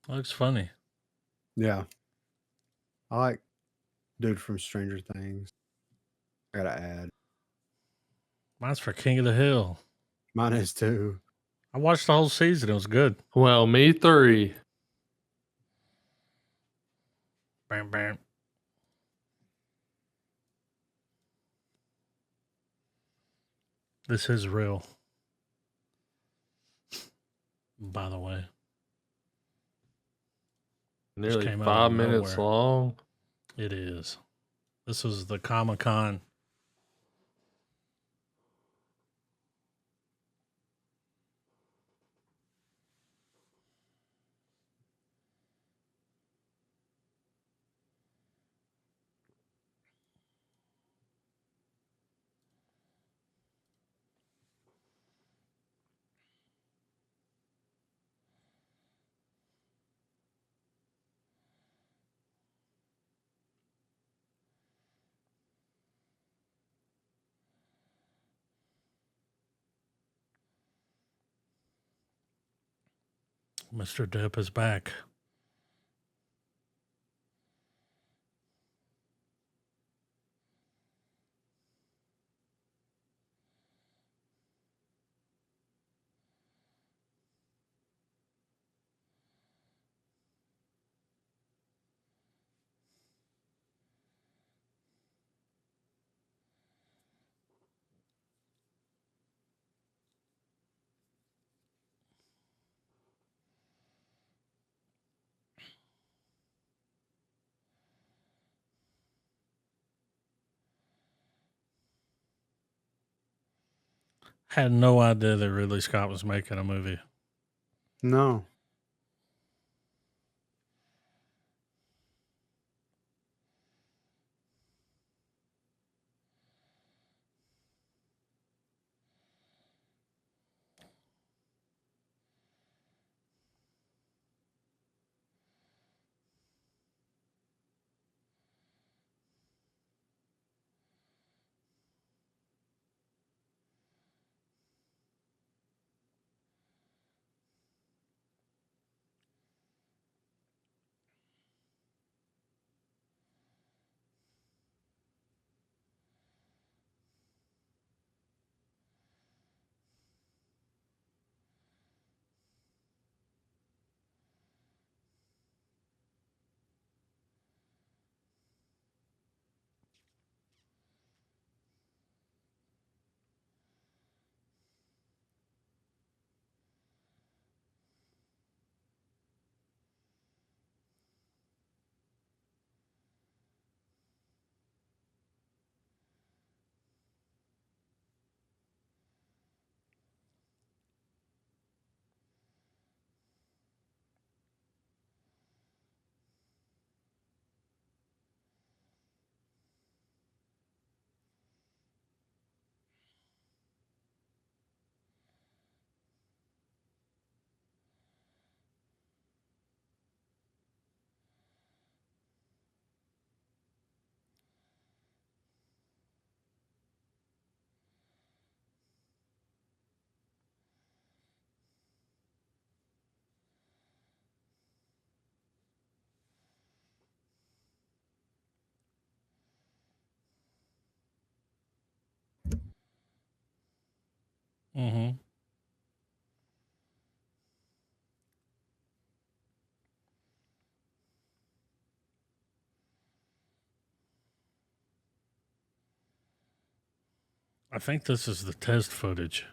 S1: Looks funny.
S2: Yeah. I like dude from Stranger Things. I gotta add.
S1: Mine's for King of the Hill.
S2: Mine is too.
S1: I watched the whole season. It was good.
S3: Well, me 3.
S1: Bam, bam. This is real. By the way.
S3: Nearly
S1: came out of
S3: 5 minutes
S1: nowhere.
S3: long.
S1: It is. This was the Comic-Con. Mr. Depp is back. Had no idea that Ridley Scott was making a movie.
S2: No.
S1: Mm-hmm. I think this is the test footage.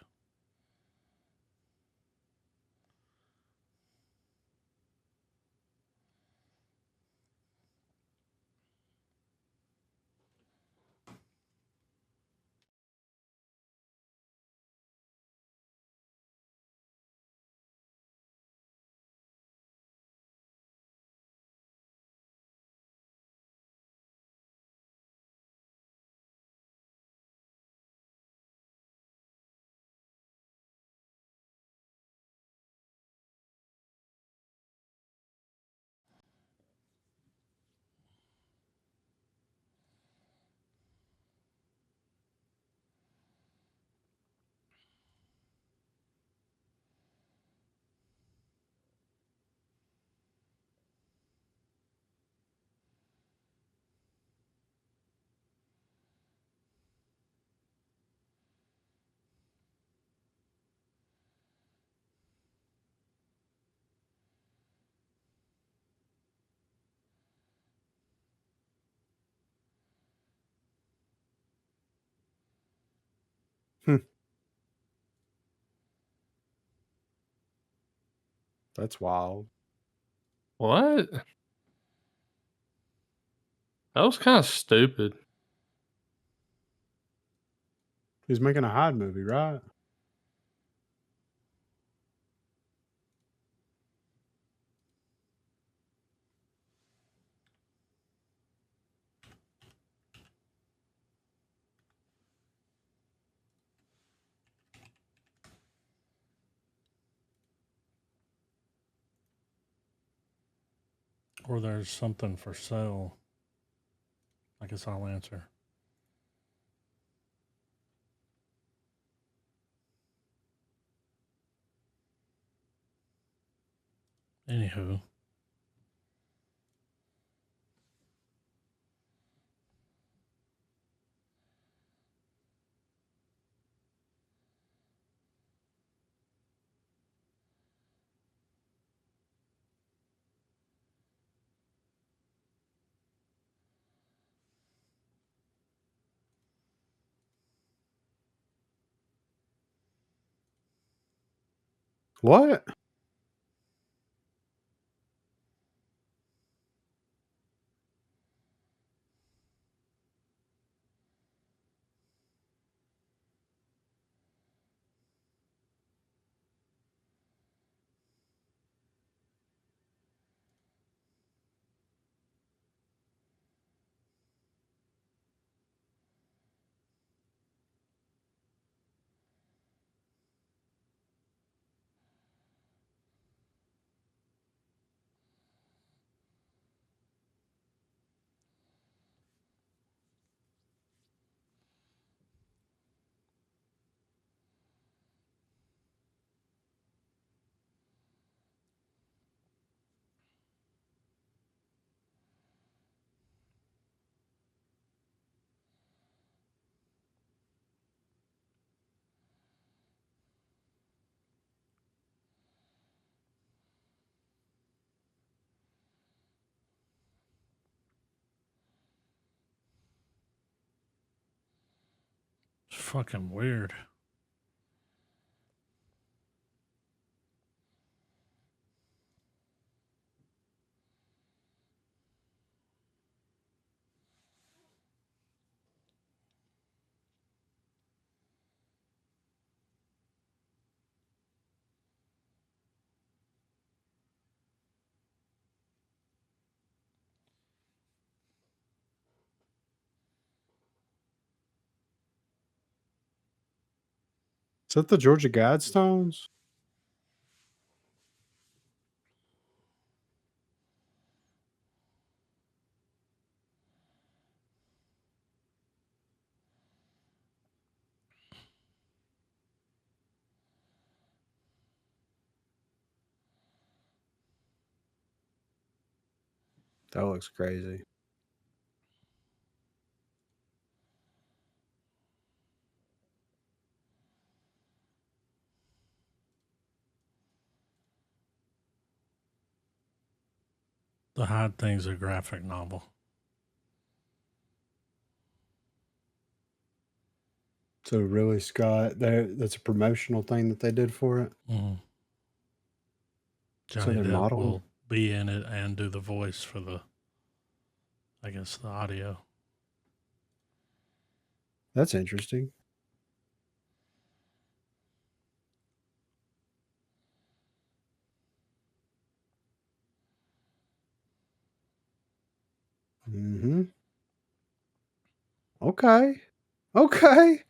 S2: That's wild.
S3: What? That was kind of stupid.
S2: He's making a Hyde movie, right?
S1: Or there's something for sale. I guess I'll answer. Anywho.
S2: What?
S1: It's fucking weird.
S2: Is that the Georgia Guidestones? That looks crazy.
S1: The Hide Thing's a graphic novel.
S2: So really, Scott, that's a promotional thing that they did for it.
S1: Mm-hmm. Johnny
S2: they're
S1: Depp
S2: modeling?
S1: will be in it and do the voice for the, I guess, the audio.
S2: That's interesting. Mm-hmm. Okay. Okay.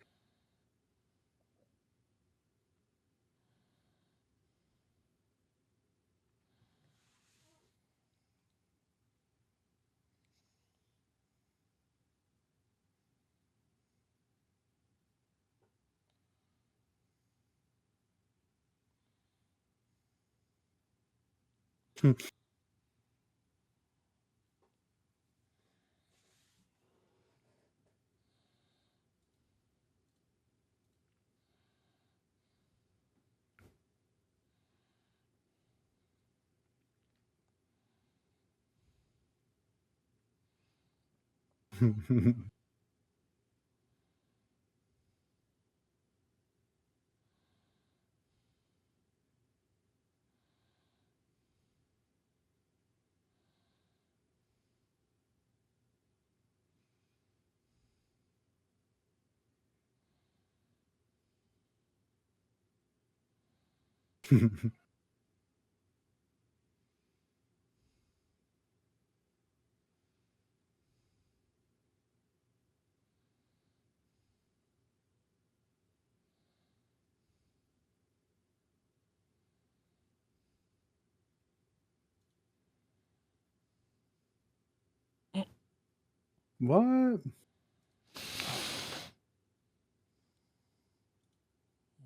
S2: What?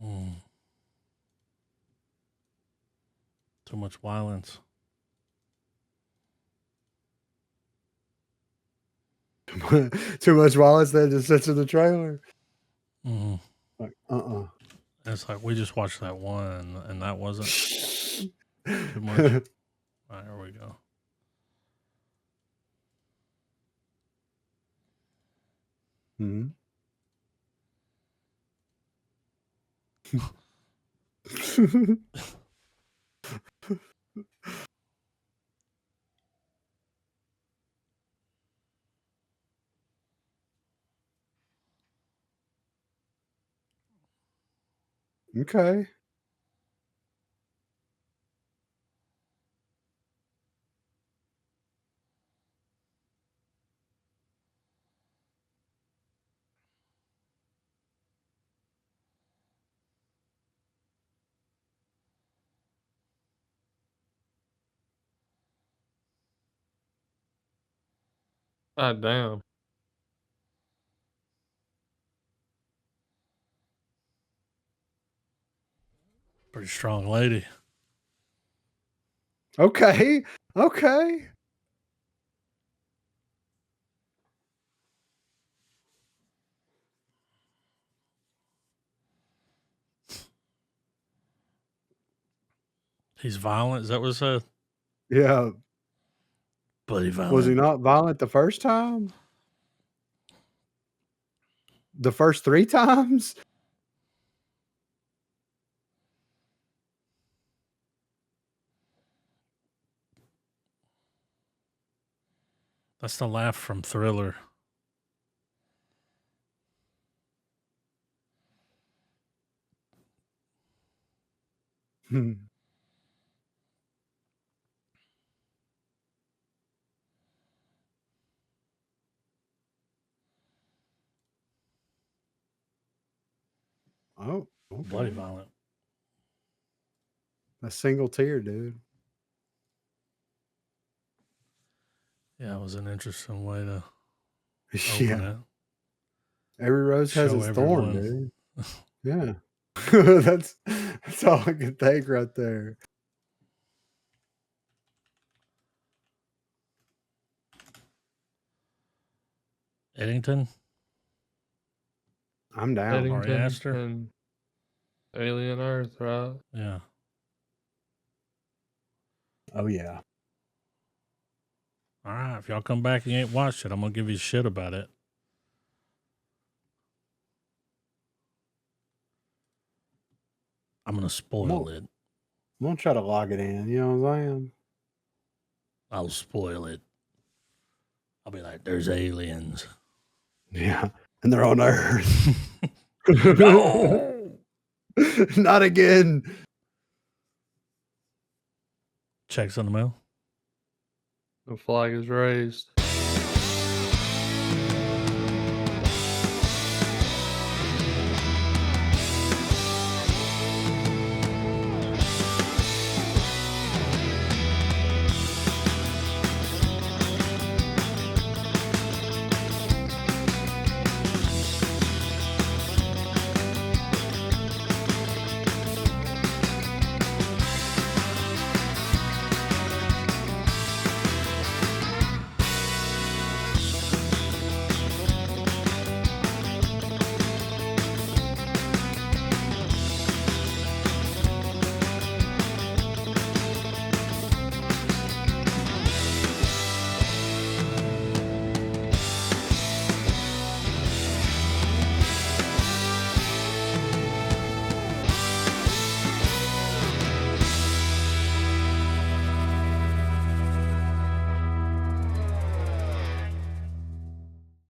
S1: Mm. Too much violence.
S2: Too much violence that just sits in the trailer.
S1: Mm.
S2: Like,
S1: It's like we just watched that one, and that wasn't too much. All right, here we go.
S2: Hmm. Okay.
S3: God damn.
S1: Pretty strong lady.
S2: Okay. Okay.
S1: He's violent. Is that what it said?
S2: Yeah.
S1: Bloody violent.
S2: Was he not violent the first time? The first 3 times?
S1: That's the laugh from Thriller.
S2: Hmm. Oh,
S1: Bloody
S2: okay.
S1: violent.
S2: A single tear, dude.
S1: Yeah, it was an interesting way to open
S2: Yeah.
S1: it.
S2: Every rose has
S1: Show
S2: its thorn,
S1: everyone.
S2: dude. Yeah. that's all I can think right there.
S1: Eddington.
S2: I'm down.
S1: Ari
S3: Eddington
S1: Aster?
S3: and Alien Earth, right?
S1: Yeah.
S2: Oh yeah.
S1: All right, if y'all come back and you ain't watched it, I'm gonna give you shit about it. I'm gonna spoil it.
S5: I'm gonna try to log it in. You know what I'm saying?
S1: I'll spoil it. I'll be like, "There's aliens."
S5: Yeah, and they're on Earth.
S1: No!
S5: Not again.
S1: Checks in the mail.
S3: The flag is raised.